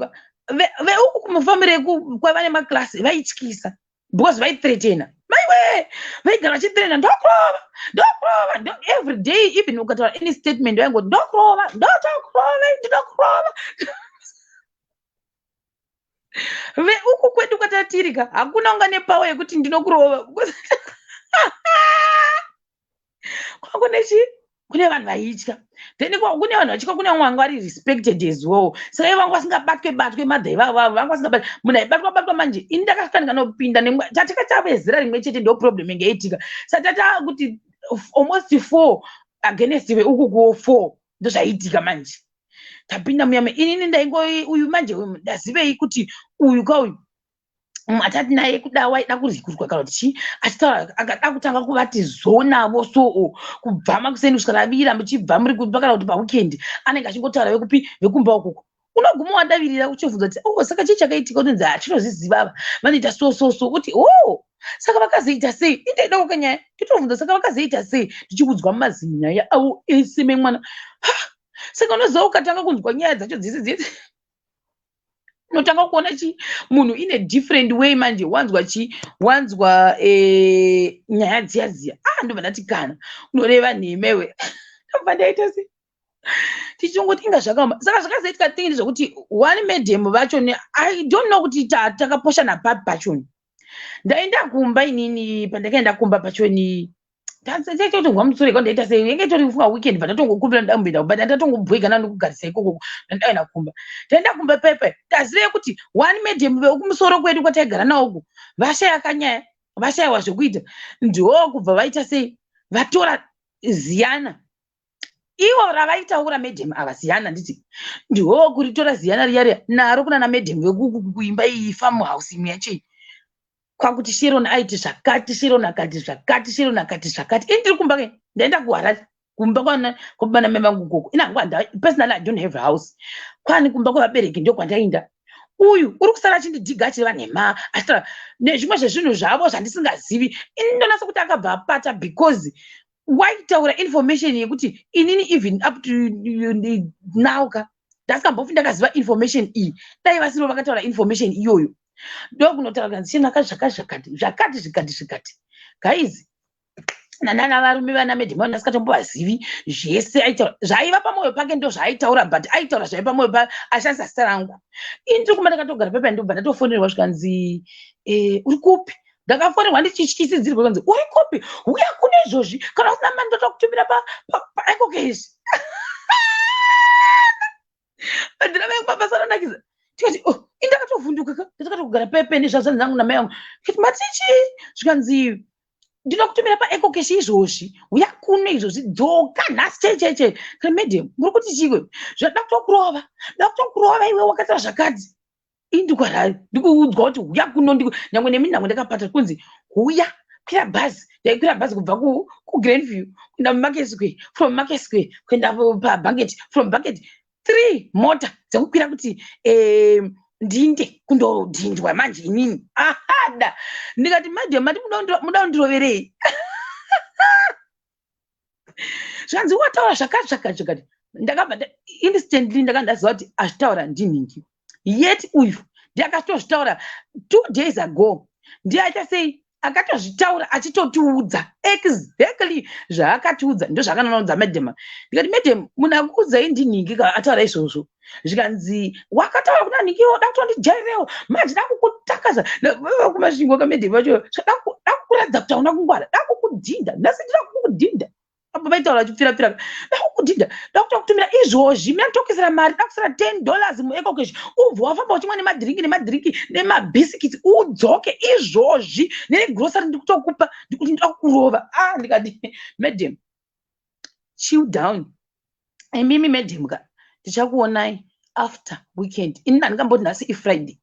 veukuku mufambire kwaiva nemaklasi vaityisa because vaithreatena maiwe vaigara vachithreatena ndokurova every day even ukataura any statement vaingoti ndokurova veuku kwedu kwatatirika hakuna unga nepawo yekuti ndinokurova kwangu nechi kune vanhu vaitya, then kune vanhu vatya, kune vamwe vari respected as well. Saka ivo vanga vasingabatwe madhai vavo vanga vasingabatwe, munhu aibatwa manje ini ndakasvika ndikanopinda tatika tave zera rimwe chete, ndo problem inge yaitika. Saka tata kuti almost 4 against ukukuwo 4 ndo zvaitika manje. Tapinda muyame inini ndaingo uyu manje ndazivei kuti uyu kauyu atati naye kuda waida kurikurwa kana kuti achitaura akada kutanga kuvati zonavo so kubva makuseni kusvika ravira muchibva muri kumba kana kuti paweekend anenge achingotaura vekupi vekumba ukoko unoguma wadavirira uchivhunza kuti saka chii chakaitika unonzi hatinozviziva vanoita so kuti saka vakazoita sei indaida kukanyaya titovhunza saka vakazoita sei tichikudzwa mumazinhu nyaya avo ese memwana saka unoziva ukatanga kunzwa nyaya dzacho dzisi unotanga kuona munhu ine different way manje wanzwa nyaya dziya ndobva ndati kana unoreva nhemewe ndobva ndaita sei tichingoti inga zvakaoma. Saka zvakazoitika tingi zvokuti one madam vachoni I don't know kuti takaposhana papi pachoni. Ndaenda kumba inini pandakaenda kumba pachoni kuti wamusure kwa ndaita sei inge tori kufunga weekend pandatongokumbira ndambenda but ndatongobwega nanokugarisa ikoko ndaenda kumba. Ndaenda kumba pepe tazive kuti one madam vekumusoro kwedu kwataigara nawo uku vashaya kanyaya vashayiwa zvekuita ndo kubva vaita sei vatora ziyana ivo ravaitaura madam ava ziyana nditi ndo kuritora ziyana riya naro kunana madam vekuimba iyi farm house imwe yachei kwakuti Sharon aiti zvakati Sharon akati zvakati Sharon akati zvakati indiri kumba ke ndaenda kuHarare kumba kwabana mevangu koko inangwa personally I don't have a house kwani kumba kwavabereki ndio kwandainda uyu uri kusara chindidhiga chiri vanhema achitaura nezvimwe zvezvinhu zvavo zvandisingazivi indonasa kuti akabva apata because waitaura information yekuti inini even up to now ka ndasingambofi ndakaziva information iyi dai vasiro vakataura information iyoyo ndokunotaura kuti zvakati guys nanana varume vana medhimoni asikatombovazivi zvese aitaura zvaiva pamwoyo pake ndo zvaaitaura but aitaura zvaiva pamwoyo pa ashandisa zita rangu indiri kumba ndakatogara pepa ndobva ndatofonerwa zvikanzi uri kupi ndakafonerwa ndichityisidzirwa kanzi uri kupi uya kune izvozvi kana usina mani ndotokutumira paekokeshi ndinavaekupapasanonakiza tikati indakatovhunduka ndakatogara pepe nezvazvanzi zangu namai vangu kati matichi zvikanzi ndinokutumira paekokeshi izvozvi uya kune izvozvi dzoka nhasi checheche kana madam muri kuti chikwe ndakutokurova iwe wakataura zvakati indikwarari ndikuudzwa kuti uya kuno nyangwe nemi nhango ndakapata kunzi uya kwira bhazi ndaikwira bhazi kubva kugrandview kuenda mumarket square from market square kuenda pabhaget from bhaget 3 mota dzekukwira kuti ndinde kundodhindwa manje inini ahada ndikati madam mati muda kundiroverei zvanzi wataura zvakati ndakabva instantly ndakandaziva kuti azvitaura ndiningi yet uyu ndakatozvitaura 2 days ago ndiaita sei akatozvitaura achitotiudza exactly zvaakatiudza ndo zvakananaudza madam ndikati madam munhu akuudzai ndiningi ka ataura izvozvo zvikanzi wakataura kuna ningiwo dakutondijairewo manje dakukutakaza kumasvingo kamadam vacho dakukuradza kuti hauna kungwara dakukudhinda nhasi ndira kukudhinda apa vaitaura vachipfirapfira dakukudhinda dakutokutumira izvozvi mina nditokisira mari dakusira $10 muekokeshi ubva wafamba uchimwa nemadhiringi nemabhisikiti udzoke izvozvi negrosari ndikutokupa ndikuti ndakurova ndikati madam chill down mimi madam ka ndichakuonai after weekend ini ndandingamboti nhasi ifriday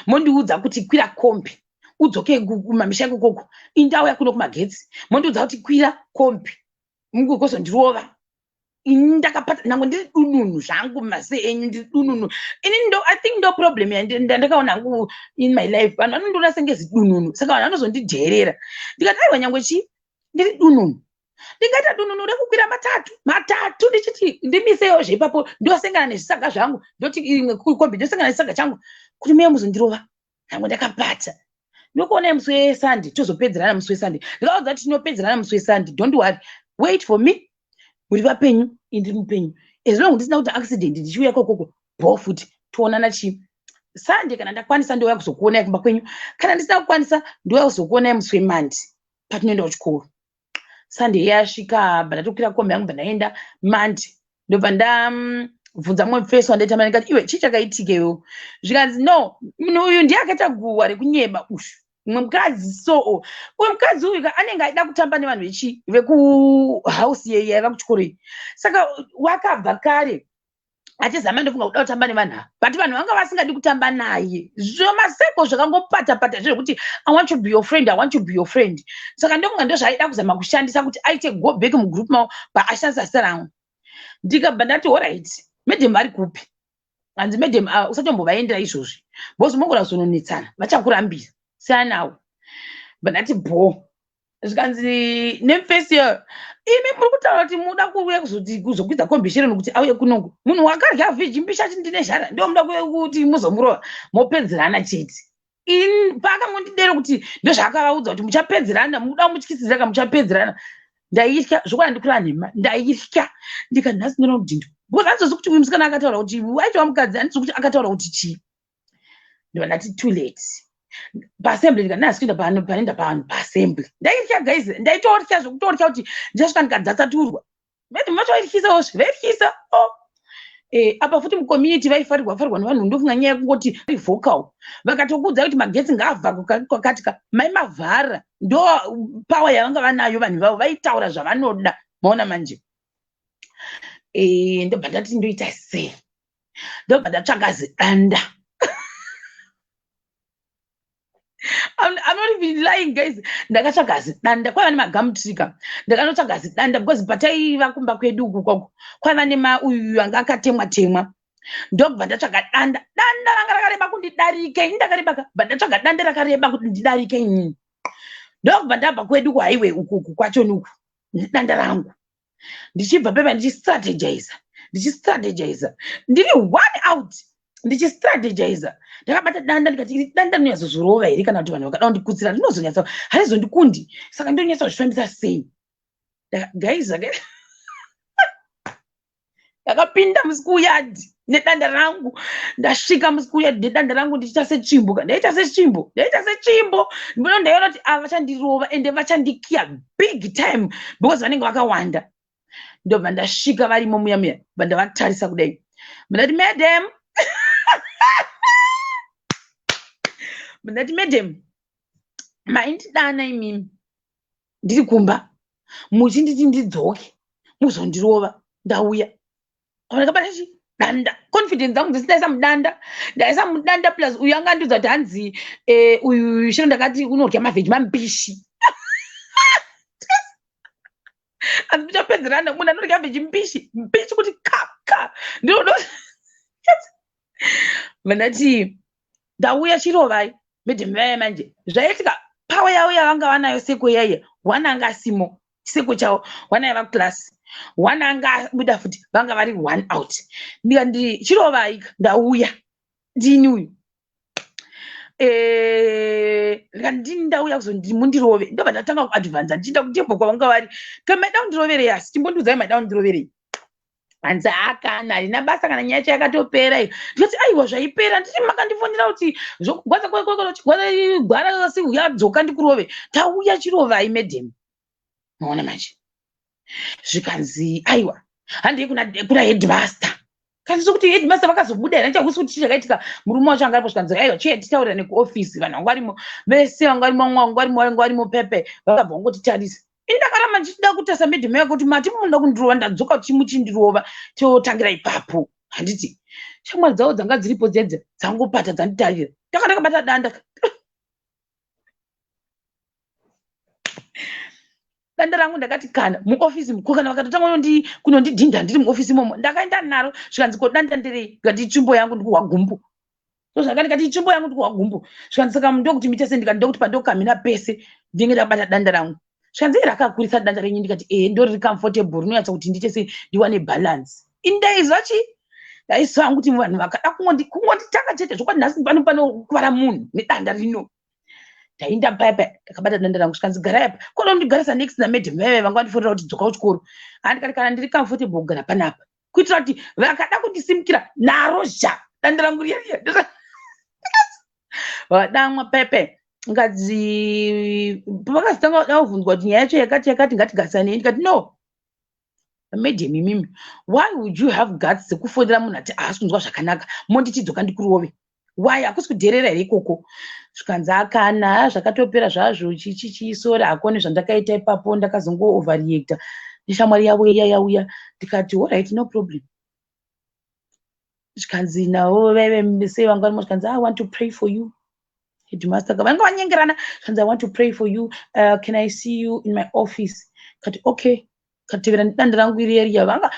mondiudza kuti kwira kombi udzoke kumamisha ikoko indauya kuno kumagetsi mondiudza kuti kwira kombi mungozondirova ini ndakapata nango ndiri dununu zvangu mase enyu ndiri dununu ini I think ndo problem ndandakaona hangu in my life vanhu vanondiona sengezi dununu saka vanhu vanozondidherera ndikati aiwa nyangwe chi ndiri dununu ndingaita dununu rekukwira matatu ndichiti ndimiseyo zveipapo ndosengana nezvisaga zvangu ndoti imwe kombi ndosengana nechisaga changu kuti muye muzondirova nango ndakapata ndokuona musi wesande tozopedzerana musi wesande ndikaudza kuti tinopedzerana musi wesande don't worry wait for me muri vapenyu indiri mupenyu as long ndisina kuti accident ndichiuya kokoko bho futi toonana chi sande kana ndakwanisa ndouya kuzokuonai kumba kwenyu kana ndisina kukwanisa ndouya kuzokuonai musi wemandi patinoenda kuchikoro Sunday yasvika ndatokwira kombi yangu ndaenda Monday ndobva ndabvunza mumwe face wandaitama ndikati iwe chii chakaitikewo zvikanzi no munhu uyu ndiye akaita guhwa rekunyeba ushu mumwe mukadzi so uyu mukadzi uyu anenge aida kutamba nevanhu vekuhouse yaiva kuchikoro saka wakabva kare achizama ndofunga kuda kutamba nevanhu ava but vanhu vanga vasingadi kutamba naye zvomaseko zvakangopata-pata zvekuti I want to be your friend, I want to be your friend. Saka ndofunga ndozvaaida kuzama kushandisa kuti aite go back mugroup mavo paashandisa zita rangu. Ndikabva ndati alright, madam ari kupi? Hanzi madam usatombovaendera izvozvi. Bosi mongora kuzononetsana, vachakurambira. Seanawo. Ndati bo. Zvikanzi nefirst year imi muri kutaura kuti muda kuuya kuzokwidza kombishero nokuti auye kunongo munhu wakarya vheji mbishi achiti ndine zhara ndo muda kuuya kuti muzomurova mopedzerana chete pakamundidero kuti ndozvaakavaudza kuti muchapedzerana muda mutyisira ka muchapedzerana ndaitya zvokwadi ndikura nhema ndaitya ndikanhasi ndinoona kudhindo because handizozi kuti uyu musikana akataura kuti waitwa mukadzi handizozi kuti akataura kuti chii ndo ndati too late paassembly ndikanasi kuenda panoenda pavanhu paassembly ndaitya guys ndaitotya zvokutotya kuti ndichasvika ndikadzatsaturwa maybe matoityisa zvaityisa apa futi mucommunity vaifarirwa nevanhu ndofunga nyaya yekungoti vocal vakatokuudza kuti magetsi ngaabva kwakatika maimavhara ndo power yavanga vanayo vanhu vavo vaitaura zvavanoda maona manje ndobva ndati ndoita sei ndobva ndatsvaga zidanda I'm not even lying, guys. Ndakatsvaga zidanda kwaiva nemagamutrika ndakanotsvaga zidanda because pataiva kumba kwedu uku kwako kwaiva uyu anga akatemwa ndobva ndatsvaga danda ranga rakareba kundidarike ndakareba bva ndatsvaga danda rakareba kuti ndidarike inini ndobva ndabva kwedu kuhighway uku kwacho nuku danda rangu ndichibva pepa ndichistrategizer ndiri one out ndichistrategizer ndakabata danda ndikati danda rinonyatso here kana kuti vanhu vakada kundikutsira rinozonyatsa harizondikundi saka ndinonyatsa kuzvifambisa sei guys ndakapinda musikuyadhi nedanda rangu ndasvika musikuyadhi nedanda rangu ndichiita sechimbo ndaita sechimbo ndipo ndaiona kuti ava vachandirova ende vachandikiya big time because vanenge vakawanda ndobva ndasvika varimo muya bva ndavatarisa kudai ndati madam ndati madam maindidana imimi ndiri kumba muchinditi ndidzoke muzondirova ndauya ndakabata danda confidence dzangu ndaisa mudanda plus uyu angandiudza kuti hanzi uyu shiro ndakati unorya mavheji mambishi hanzi muchapedzerana munhu anorya vheji mbishi kuti ka ndinodo vandati ndauya chirovai madam vaya manje zvaitika pawa yavo yavanga vanayo seko yaiya one anga asimo chiseko chavo one aiva kuklasi one anga buda futi vanga vari one out ndikandi chirovai ndauya ndini uyu ndikandini ndauya kuzondiri mundirove ndobva ndatanga kuadvanza ndichienda kutembo kwavanga vari kamaida kundiroverei asi chimbondiudzai maida kundiroverei hanzi akana harina basa kana nyaya chayakatopera iyo ndikati aiwa zvaipera nditi makandifonera kuti gwara yadzoka ndikurove tauya chirovai madam maona manje zvikanzi aiwa handei kuna headmaster kanzi sokuti headmaster vakazobuda here ndichakusi kuti chii chakaitika murume wacho anga aripo zvikanzi aiwa chiye titaurira nekuofisi vanhu vanga varimo vese vanga varimo pepe vakabva vangotitarisa indakaramba ndichida kutasa madam yako kuti mati munoda kundirova ndadzoka kuti chimuchindirova totangira ipapo handiti shamwari dzavo dzanga dziripo dzedze dzangopata dzanditarira ndakabata danda danda rangu ndakati kana muofisi kana vakatotanga kunondidhinda ndiri muofisi momo ndakaenda naro zvikanzi ko danda nderei ngati tsvimbo yangu ndikuhwa gumbu ndikati tsvimbo yangu ndikuhwa gumbu zvikanzi saka ndokuti mitese ndikati pandokamina pese ndinge ndakabata danda rangu zvikanzi rakakurisa danda renyu ndikati ndoriri comfortable rinonyatsa kuti ndichese ndiwane balance indaizva chi ndaizwa kuti vanhu vakada kungonditanga chete zvokwadi nhasi panokuvara munhu nedanda rino ndainda paipa ndakabata danda rangu zvikanzi garai apa koda kundigarisa next namadam vaive vanga vandifonera kuti dzoka kuchikoro handikati kana ndiri comfortable kugara panapa kuitira kuti vakada kundisimukira naro danda rangu riya vadamwa paipa ngazi pakazitanga davhunzwa kuti nyaya yacho yakati ngatigarisane ndikati no madam imimi why would you have guts dzekufonera munhu ati haasi kunzwa zvakanaka monditidzoka ndikurove why hakusi kudherera here ikoko zvikanzi akana zvakatopera zvazvo chichichiisora hakone zvandakaita ipapo ndakazongo overreacta neshamwari yavo iya yauya ndikati alright no problem zvikanzi navo vaivesei vanga varimo zvikanzi I want to pray for you headmaster vanga vanyengerana zvikanzi I want to pray for you can I see you in my office kati okay katevera danda rangu iri area vanga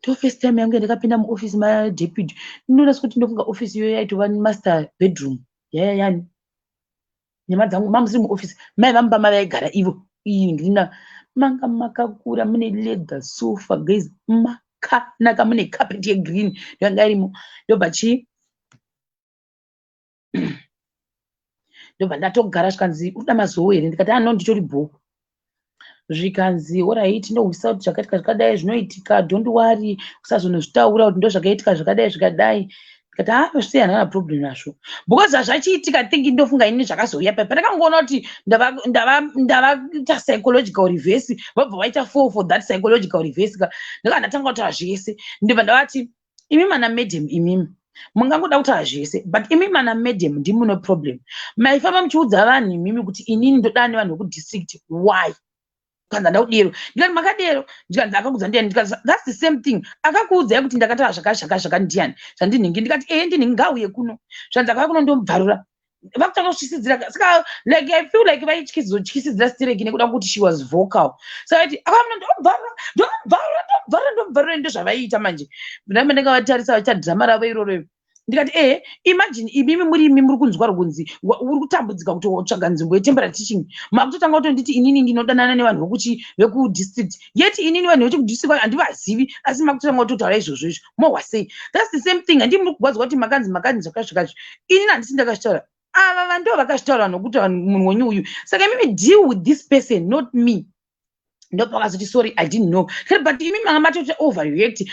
ndo first time yangu ndakapinda muoffice madeputy ndinoona sekuti ndofunga office iyoyo yaitova master bedroom yaya yani nyama dzangu mamusiri muoffice mai vamba mavaigara ivo ngirina manga makakura mune leather sofa guys makanaka mune carpet yegreen yanga irimo ndobva ndatogara zvikanzi uda mazowo here ndikati no nditori bhuku zvikanzi alright ndohwisa kuti zvakaitika zvakadai zvinoitika don't worry usazonozvitaura kuti ndo zvakaitika zvakadai zvakadai ndikati zvosiyana hana problem nazvo because hazvachiitika thingi ndofunga ini zvakazouya pepa ndakangoona kuti ndavaita psychological reverse vabva vaita for that psychological reverse ndakandatanga kutaura zvese ndibva ndavati imi mana madam imimi mungangoda kutaura zvese but imi mana madam ndimune problem maifamba muchiudza vanhu imimi kuti inini ndoda nevanhu vekudistrict why kanza ndaudero ndikati makadero ndikanzi akakudza ndiani ndikati that's the same thing akakuudzai kuti ndakataura zvakashaka ndiani zvandinhingi ndikati ndinhingi ngauye kuno zvanzi akauya kuno ndomubvarura vakutanga kutyisidzira saka like I feel like vaityisidzira stireki nekuda kuti she was vocal saka iti akamuno ndomubvarura ndo zvavaiita manje ndambe ndakavatarisa vachadhirama ravo iroro ndikati imagine imimi muri kunzwa rukunzi uri kutambudzika kuti wotsvaga nzvimbo yetemporary teaching makutotanga kutonditi inini ndinodanana nevanhu vekudistrict yeti inini vanhu vekudistrict handivazivi asi makutotanga kutotaura izvozvo izvo mohwasei that's the same thing handii muri kugwadzwa kuti makanzi zvakazvikazvo inini handisi ndakazvitaura ava vanhu ndo vakazvitaura nokuti munhu wenyu uyu saka imimi deal with this person not me ndopakazoti sorry I didn't know but imi manga matoti overreact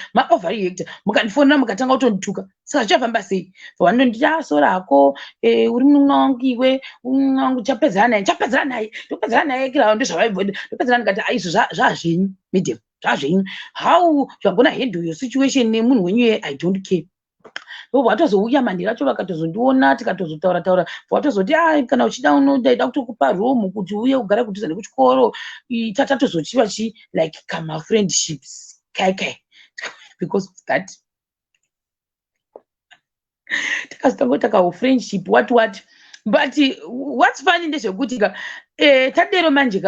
mukandifonera mukatanga kutondituka saka zvichafamba sei vanonditi sorry hako uri munun'una wangu iwe unun'una wangu chapedzana naye kila ndo zvavaibvoda ndopedzana ndikati izvo zvazvenyu madam zvazvenyu how zvagona handle your situation nemunhu wenyu I don't care vatozouya mandi racho vakatozondiona tikatozotaura vatozoti kana uchida unodaida kutokupa room kuti uye ugare kudhuze nekuchikoro tatatozochiva like kama friendships kai because of that takazotangotaka friendship what but what's funny ndezvekuti tadero manje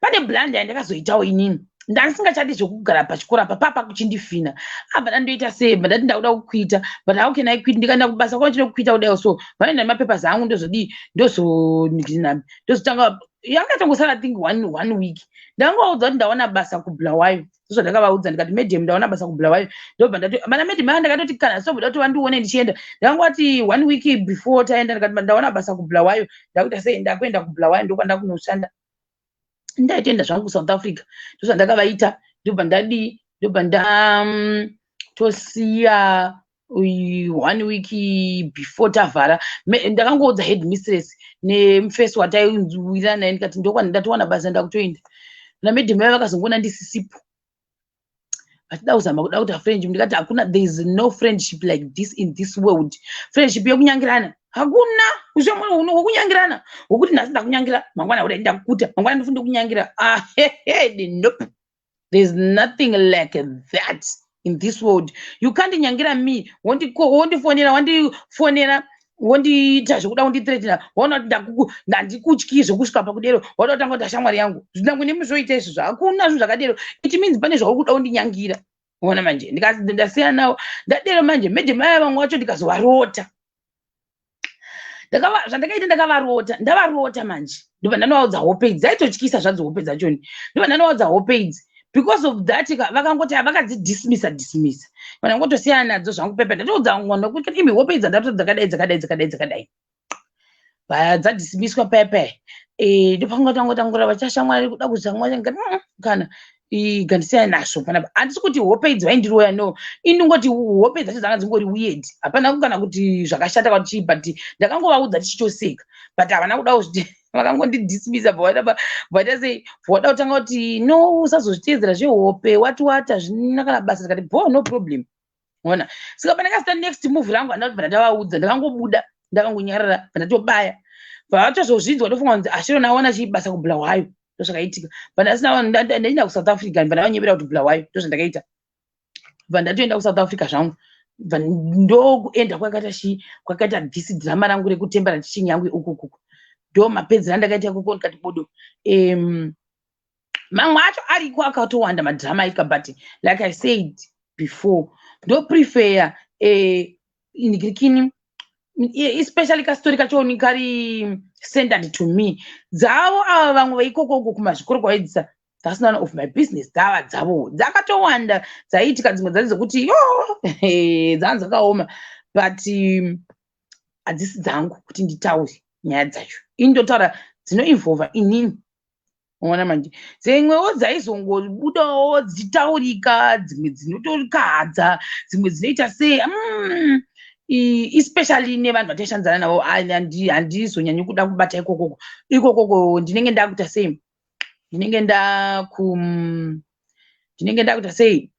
pane blanda yandakazoitawo inini ndasingachadi zvokugara pachikora papa kuchindifina abva ndandoita sei bva ndati ndakuda kukwita but how can I quit ndikaenda kubasa kwao chino kukwita kudai so vaenda nemapepers angu ndozotanga yakatangosara think one week ndangoudza kuti ndaona basa kubulawayo izvo ndakavaudza ndikati madam ndaona basa kubulawayo ndobva ndati mana madam anga ndakatoti kana soboda kuti vandione ndichienda ndangoti 1 week before taenda ndikati ndaona basa kubulawayo ndakuita sei ndakuenda kubulawayo ndokwana kunoshanda ndaitoenda zvangu kuSouth Africa ndozvandakavaita ndobva tosiya 1 week before tavhara ndakangoudza headmistress nemufirst wataiwira naye ndikati ndokwana ndatowana basa ndakutoenda namadam vaya vakazongoona ndisisipo vatida kuzama kuda kuita friendship ndikati hakuna there is no friendship like this in this world friendship yokunyangirana hakuna wokunyangirana wokuti nhasi ndakunyangira mangwana uda ndakukuta mangwana ndifunda kunyangira nope there's nothing like that in this world you can't nyangira me wondifonera wondiita zvokuda kundithreatina waona kuti ndandikutyi zvokusvika pakudero wada kutanga kuti shamwari yangu zvinangu nemuzvoita izvozvo hakuna zvinhu zvakadero it means pane zvauri kuda kundinyangira ona manje ndasiyana nawo ndadero manje madam aya vamwe vacho ndikazovarota zvandakaita ndavarota manje ndobva ndanovaudza hope idzi dzaitotyisa zvadzo hope dzachoni ndobva ndanovaudza hope idzi because of that vakangoti vakadzidismisa vanangotosiyana nadzo zvangu pepe ndatoudza mwana kuti imi hope idzi dzakadai dzadismiswa pepe ndopangotangotangura vachashamwari kuda kuzamwari kana igandisiyana nazvo panapa. Handisi kuti hope idzi vaindiroya, no, inongoti hope dzacho dzanga dzingori weird. Hapana kana kuti zvakashata kuti chii, but ndakangovaudza tichitoseka, but havana kuda kuti vakangondidismisa vaita sei voda kutanga kuti no, usazozviteedzera zvehope wati hazvina kana basa. Ndikati no problem. Ona saka pandakasita next move rangu handati pandandavaudza ndakangobuda ndakangonyarara pandatobaya pavatozozvinzwa tofunga kunzi ashiro naona chibasa kubulawayo ndozvakaitika. Pandasina ndaenda kuSouth Africa pandavanyevera kuti bulawayo ndozvandakaita. Pandatoenda kuSouth Africa zvangu ndokuenda kwakaita dhisi dhirama rangu rekutembera teaching yangu ukuku ndo mapedzero andakaita ikoko. Ndikati bodo mamwe acho ariko akatowanda madhirama aika, but like I said before, do prefer especially kastori kachoni kari centered to me. Dzavo ava vamwe vaikokoko kumazvikoro kwaidzisa, that's none of my business. Dzava dzavo dzakatowanda dzaiitika, dzimwe dzari dzokuti dzanzi dzakaoma, but hadzisi dzangu kuti nditaure nyaya dzacho. Indotaura dzinoinvolva inini. Ona manje dzimwewo dzaizongobudawo dzichitaurika, dzimwe dzinotorikadza, dzimwe dzinoita sei especially nevanhu vataishandzana navo handizonyanyi kuda kubata ikokoko ndinenge ndakuita sei, ndinenge ndakuita sei.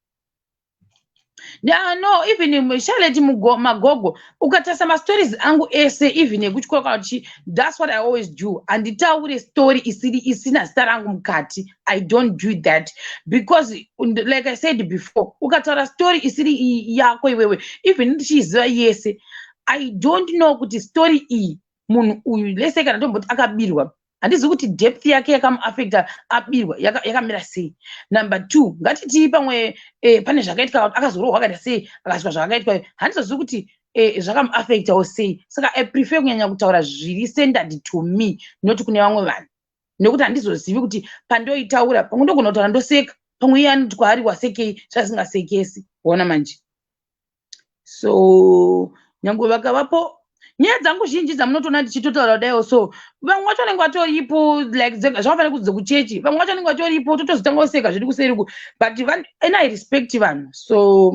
No, even Charlotte Magogo, ukatasa ma stories angu ese, even ekuchikoro kana kuti that's what I always do. Anditaure story isina star angu mukati. I don't do that because like I said before, ukataura story isiri yako iwewe, even ndichiziva yese, I don't know kuti story iyi munhu uyu lese kana ndomboti akabirwa, handizi kuti depth yake yakamuaffecta abirwa yakamira sei. Number 2, ngatiti pamwe pane zvakaitika akazorohwa akaita sei, akasvika zvakaitika, handizozivi kuti zvakamuaffectawo sei. Saka I prefer kunyanya kutaura zviri centered to me, not kune vamwe vanhu, nekuti handizozivi kuti pandoitaura pamwe ndogona kutaura ndoseka, pamwe iye anoti kwaari wasekei zvasingasekesi. Kuona manje, so nyange vakavapo nyaya dzangu zhinji dzamunotoona ndichitotaura kudaiwo, so vamwe vacho vanenge vatoripo like zvavafanira kudze kuchechi, vamwe vacho vanenge vatoripo totozitanga kuseka zviri kuseriku, but and I respect vanhu, so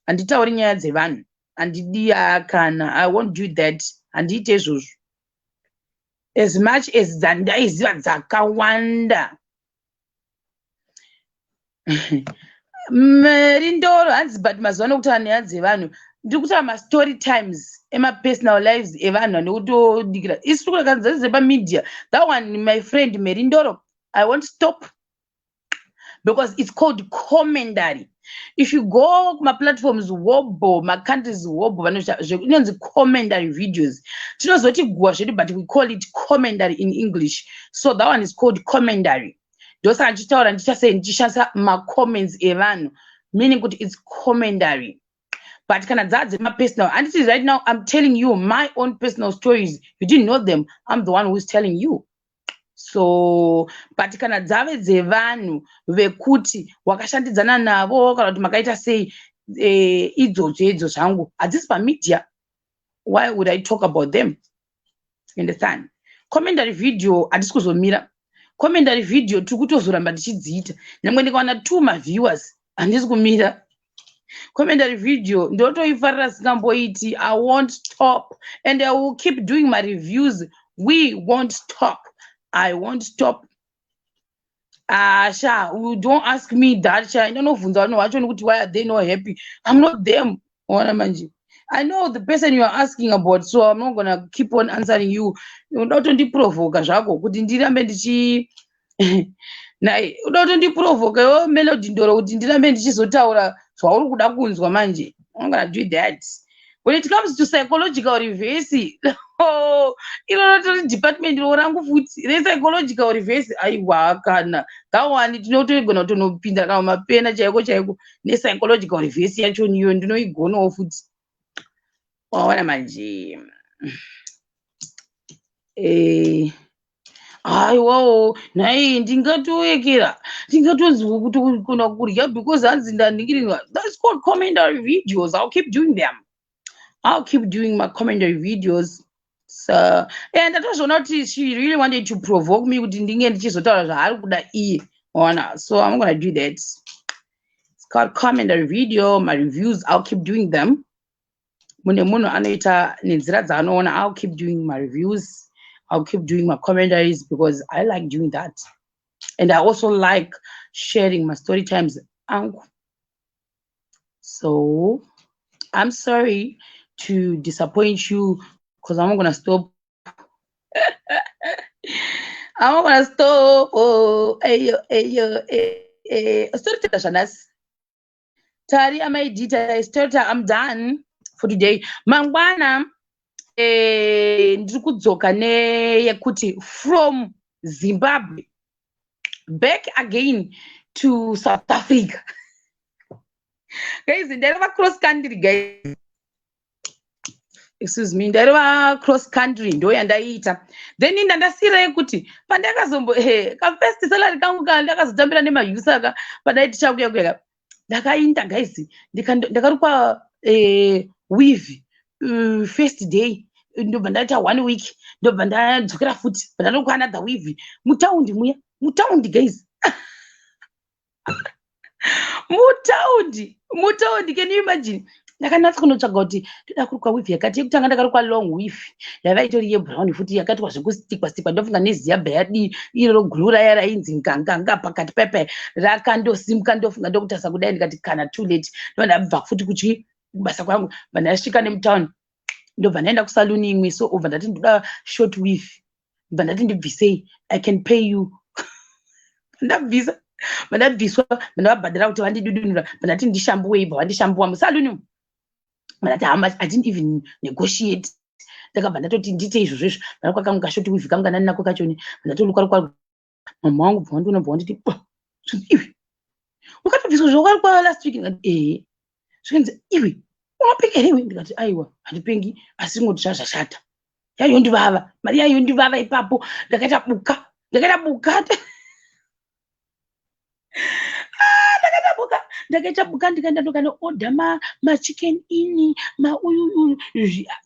handitauri nyaya dzevanhu, handidiya kana I won't do that, handiite izvozvo. As much as dzandaiziva dzakawanda rindoro hanzi, but mazuva ano kutaura nyaya dzevanhu ndiri kutaura ma-story times ema-personal lives evanhu vanokutodikira isi tikurekanza zepamedia. That one, my friend Merindoro, I won't stop because it's called commentary. If you go kuma-platforms wobo, ma-countries wobo, inonzi commentary videos. Tinozoti gua zvedu, but we call it commentary in English. So that one is called commentary. Ndosa ndichitaura ndichishandisa ma-comments evanhu, meaning kuti it's commentary. But kana dzadze my personal, and this is right now I'm telling you my own personal stories. You didn't know them, I'm the one who's telling you. So but kana dzave dzevanhu vekuti wakashandidzana navo kana kuti makaita sei idzodzo zvangu hadzisi pamedia, why would I talk about them? Understand? Commentary video handisi kuzomira. Commentary video tiri kutozoramba ndichidziita, nyangwe ndikawana 2 ma-viewers handisi kumira. Commentary video ndotoifarira singamboiti. I won't stop and I will keep doing my reviews. We won't stop. I won't stop. Sha, don't ask me that. Sha, I don't know why are they not happy. I'm not them. I know the person you are asking about, so I'm not gonna keep on answering you. You don't provoke zvako kuti ndirambe ndichi nai unotondiprovoka melody ndoro kuti ndirambe ndichizotaura zvauri kuda kunzwa manje. I'm gonna do that. When it comes to psychological reverse, inotori department rangu futi re-psychological reverse, aiwa kana that one tinotogona kutonopinda kama mapena chaiko ne-psychological reverse yacho niyo ndinoigonawo futi. Waona manje aiwawo nai ndingatoekera ndingatonzwa kuti kuna kurya because hanzi ndaningirwa. That's called commentary videos. I'll keep doing them. I'll keep doing my commentary videos. So and atozvoona kuti she really wanted to provoke me kuti ndinge ndichizotaura zvaari kuda iye So I'm gonna do that. It's called comment a video. My reviews, I'll keep doing them. I'll keep doing my reviews. I'll keep doing my commentaries because I like doing that. And I also like sharing my story times. So I'm sorry to disappoint you because I'm not gonna stop. I'm not gonna stop. Oh, story time, Tari amaidita story time. I'm done for today. Mangwana ndiri kudzoka neyekuti from Zimbabwe back again to South Africa. Guys, ndareva cross country guys. Excuse me, ndareva cross country ndo yandaita. Then ndandasira yekuti pandakazombo ka first salary kangu ka ndakazotambira nemayusa ka padaiti chakuya kuya. Ndakainda guys, ndakarukwa weave first day ndobva ndaita 1 week ndobva ndadzokera futi ndandokwa another weave mutaundi muya mutaundi guys. mutaundi can you imagine? Ndakanatsa kunotsvaga kuti ndoda kurukwa weave yakati yekutanga ndakarukwa long weave yava itori yebrown futi yakatwa zvekustikwa ndofunga neziyabha yadi iro guru raya rainzi nganganga pakati pepe rakandosimuka ndofunga ndokutasa kudai ndikati kana too late ndobva futi kuchi basa kwangu vandasvika nemutaundi ndobva ndaenda kusaluni imwe so obva ndati ndoda short weave bva ndati ndibvisei I can pay you ndabvisa vandabviswa vandavabhadhara kuti vandidudunura vandati ndishambuwei bva vandishambuwa musaluni vandati how much I didn't even negotiate ndakabva ndatoti ndite izvozvo vandakwa kangu kashoti weave kangu kanani nako kachoni ndatolukwa mama wangu bva wandionabva wanditi iwe wakatobviswa zvawakarukwa last week zvikanzi iwe unopika here ndikati aiwa handipengi asi ngoti zvazvashata yaiyondivava mari yaiyondivava ipapo ndakaita buka ndakaita buka ndikaenda ndokanooda machicken ini mauyu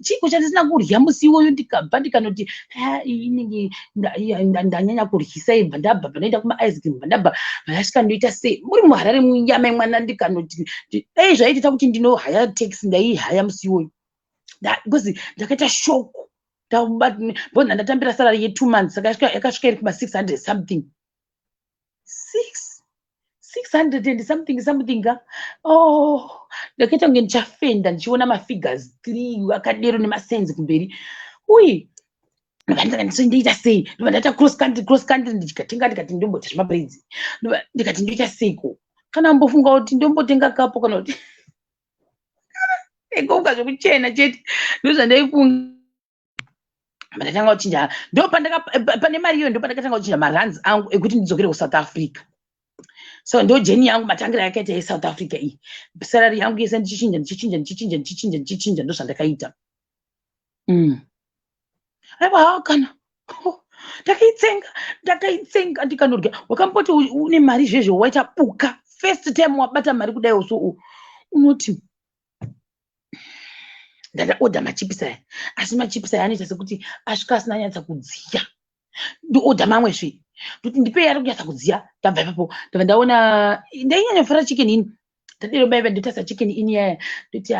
chiko chandisina kurya musi iwoyo ndikabva ndikanoti inenge ndanyanya kuryisa ibva ndabva panoenda kuma-ice cream bva ndabva vandasvika ndoita sei muri muharare munyama imwana ndikanoti dai zvaitita kuti ndinohaya taxi ndaihaya musi iwoyo because ndakaita shoko bona ndatambira salary ye2 months saka yakasvika iri kuma 600 something 600 and something ka ndakaita kunge ndichafenda ndichiona mafigures 3 akadero nemasenzi kumberi uye ndoita sei ndobva ndaita cross country ndikatenga ndikati ndomboti zvemabraids ndikati ndoita seiko kana mbofunga kuti ndombotenga kapo kana kuti ekoka zvekuchena chete ndozvandaifunga ndatanga kuchinja pane mari iyo ndopandakatanga kuchinja maruns angu ekuti ndidzokere kuSouth Africa. So ndo jeni yangu matangira yakaita yeSouth Africa iyi salary yangu yese ndichinja ndo zvandakaita. Aiwa kana ndakaitsenga ndikanorya wakamboti une mari zvezvo waita buka first time wabata mari kudai so unoti ndakaoda machipisi aya asi machipisi aya anoita sekuti asvika asina nyatsa kudziya ndoodha mamwe zve ndoti ndipei ari kunyatsa kudziya ndabva ipapo ndabva ndaona ndainyanya fara chicken ini ndadero baiva ndotasa chicken ini yaya ndoti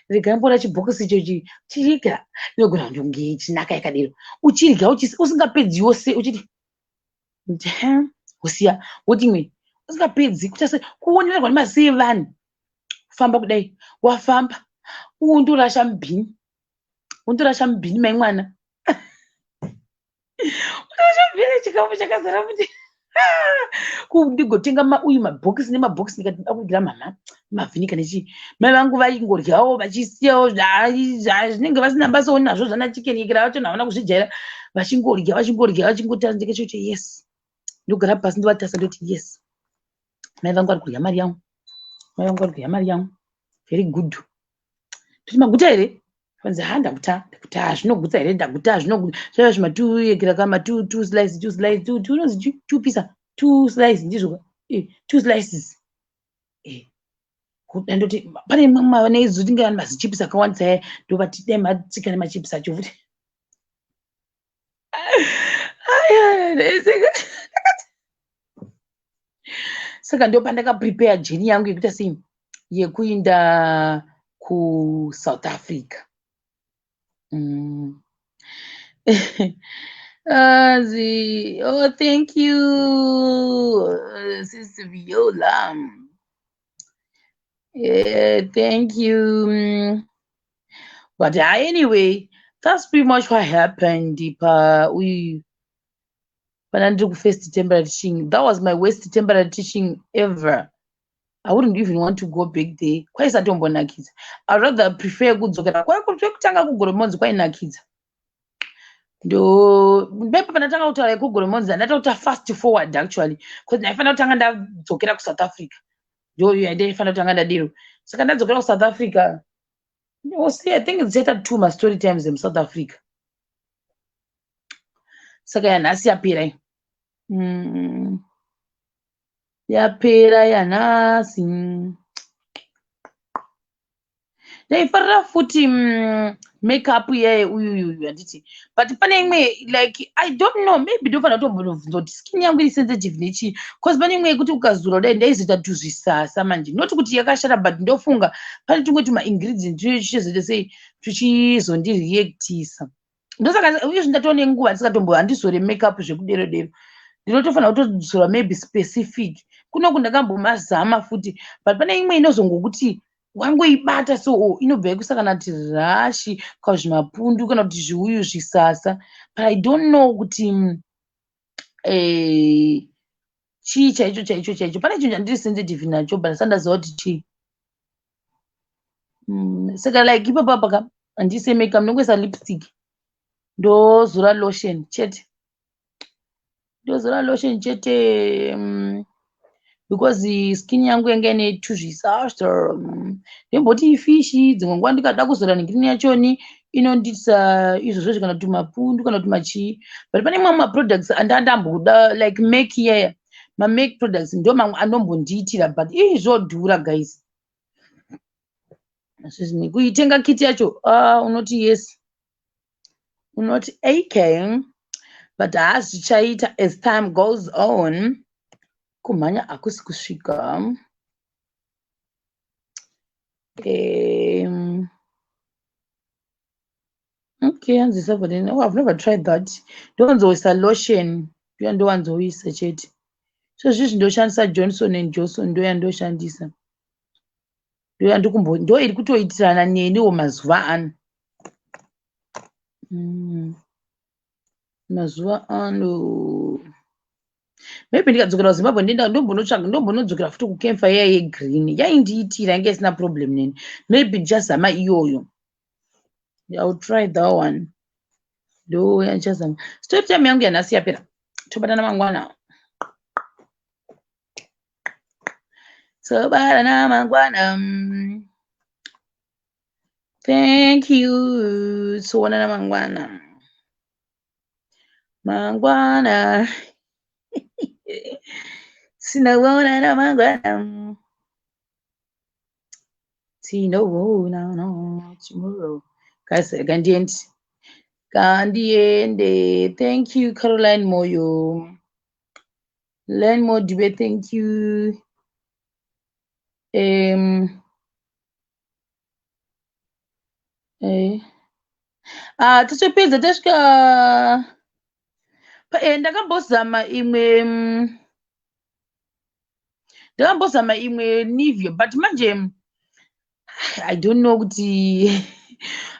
rega mbona chibhokisi ichochi chirika inogona ndonge chinaka yakadero uchirya usingapedzi yose uchiti usiya woti imwe usingapedzi kutase kuonererwa nemasiye vanhu kufamba kudai wafamba undorasha mubhini mai mwana urasha chikafu chakazara kuti kundigotenga mauyu mabhokisi nemabhokisi ndikati ndida kudyira mama mavhinika nechi mai vangu vaingoryawo vachisiyawo zvinenge vasina basa nazvo zvana chicken ikira vacho navana kuzvijaira vachingorya vachingotasa ndikachoti yes ndogara pasi ndovatasa ndoti yes mai vangu vari kurya mari yangu very good kuti maguta here fanzi ndaguta zvinogutsa here ndaguta zvaiva zvima2 kama 2 slice unonzi 2 pisa 2 slice ndizvo 2 slices ndoti pane mavane tinge mazichipisi akawandisa ndovati dai matsika nemachipisi acho futi saka ndio pandakaprepare journey yangu yekuita sei yekuinda kuSouth Africa. Oh, thank you, Sister Viola. Yeah, thank you. But anyway, that's pretty much what happened. When I did first temporary teaching, that was my worst temporary teaching ever. I wouldn't even want to go back there. Quite a kids. I'd rather prefer good zokera. Quite kids. Do maybe panatanga kutaura kugoromonzi ndatakuta fast forward actually because ndaifana kutanga ndadzokera kuSouth Africa. Ndo ndaifana kutanga ndadiro. Saka ndadzokera kuSouth Africa. See, I think it's better two my story times in South Africa. Saka yanhasi yapera. Yapera yanhasi. Ndaifarira futi makeup uyu handiti. But pane imwe like I don't know, maybe ndofanira kutombobvunza kuti skin yangu iri sensitive nechi because pane imwe yekuti ukazura kudai ndaizoita tuzvisasa manje not kuti yakashata but ndofunga pane tumwe tuma ingredients tuchizoita sei tuchizondireactisa. Ndosaka uye ndatoone nguva handizore makeup zvekudero dero. Ndinotofanira kutozora maybe specific. Kunoku ndakambomazama futi but pane imwe inozongokuti wangoibata so inobva yakusaka nati rashi kana zvimapundu kana kuti zviuyu zvisasa, but I don't know kuti chii chaicho pane chinhu chandiri sensitive nacho but sandaziva kuti chii. Saka like ipapa paka handise makeup ndongoisa lipstick ndozora lotion chete. Because skin yangu yanga ine tuzvisasa ndemboti ifishi dzimwe nguva ndikada kuzora ngirini yachoni inonditsa izvozvo kana kuti mapundu kana kuti machii, but pane mamwe products andandamboda like make yeah make products ndo mamwe anombondiitira but zvodhura guys. Kuitenga kiti yacho unoti yes unoti okay, but hazvichaita as time goes on. Kumhanya akusi kusvika. Okay, I've never tried that. Ndowanzoisa lotion ndowanzoisa chete. So zvezvi ndoshandisa Johnson & Johnson ndoyandoshandisa. Ndo iri kutoitirana neniwo mazuva ano. Mazuva ano. Maybe ndikadzokera kuZimbabwe ndombonodzokera futi kukemfa iya yegreen yaindiitira yanga isina problem neni. Maybe ndichazama iyoyo. I'll try that one. Ndo yandichazama. Story time yangu yanhasi yapera. Tobatana mangwana. Thank you. Toonana mangwana. Mangwana. Sinoonana mangwana. Sinoonana tomorrow. Guys, Gandiende. Thank you, Caroline Moyo. Len Modibe, thank you. Tichopedza tasvika ndakambozama imwe Nivea but manje I don't know kuti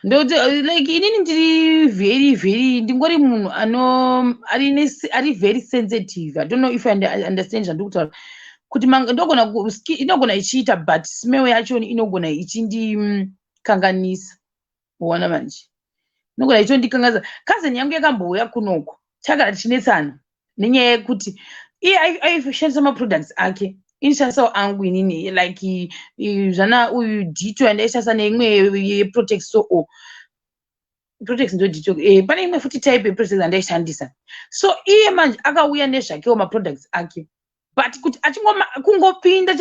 like inini ndiri very ndingori munhu ari very sensitive. I don't know if I understand zvandikutaura kuti inogona ichiita but smell yacho inogona ichindikanganisa. Uona manje inogona ichondikanganisa. Cousin yangu yakambouya kunoko chakara chinetsana nenyaya yekuti iye aishandisa maproducts ake inoshandisawo angu inini like zvana uyu dito yandaishandisa neimwe yeprotex so protex ndo dito pane imwe futi type yeprotex andaishandisa. So iye manje akauya nezvakewo maproducts ake but kuti kungopinda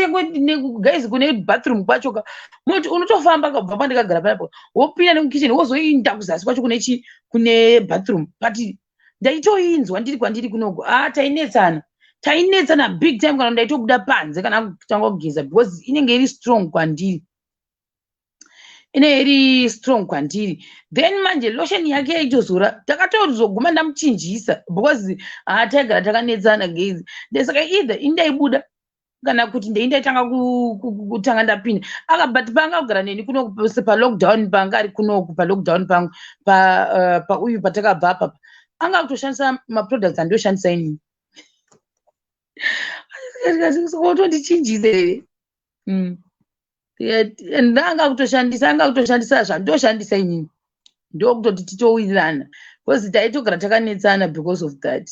guys kune bathroom kwacho munoti unotofamba kabva pandikagara panapo wopinda nekukitchen wozoinda kuzasi kwacho kune bathroom but ndaitoinzwa ndiri kwandiri kunoku tainetsana tainetsana big time kana ndaitobuda panze kana kutanga kugeza because inenge iri strong kwandiri. Iri strong kwandiri. Then manje lotion yake yaitozora takatozoguma ndamuchinjisa because taigara takanetsana gezi. Ndesaka either indaibuda kana kuti ndaitanga kutanga ndapinda but panga kugara neni kuno pa lockdown panga ari kuno pa lockdown pangu pa uyu patakabva apa anga kutoshandisa maproducts andoshandisa ini otondichinjise ndanga kutoshandisa zvandoshandisa inini ndokutoti titowirirana because taitogara takanetsana because of that.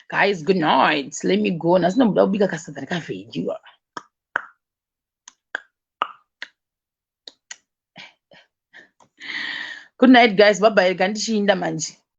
Guys, good night. Let me go. Nasinobuda kubika kasadza rakavhejiwa. Good night, guys. Bye bye. Kandishinda manje.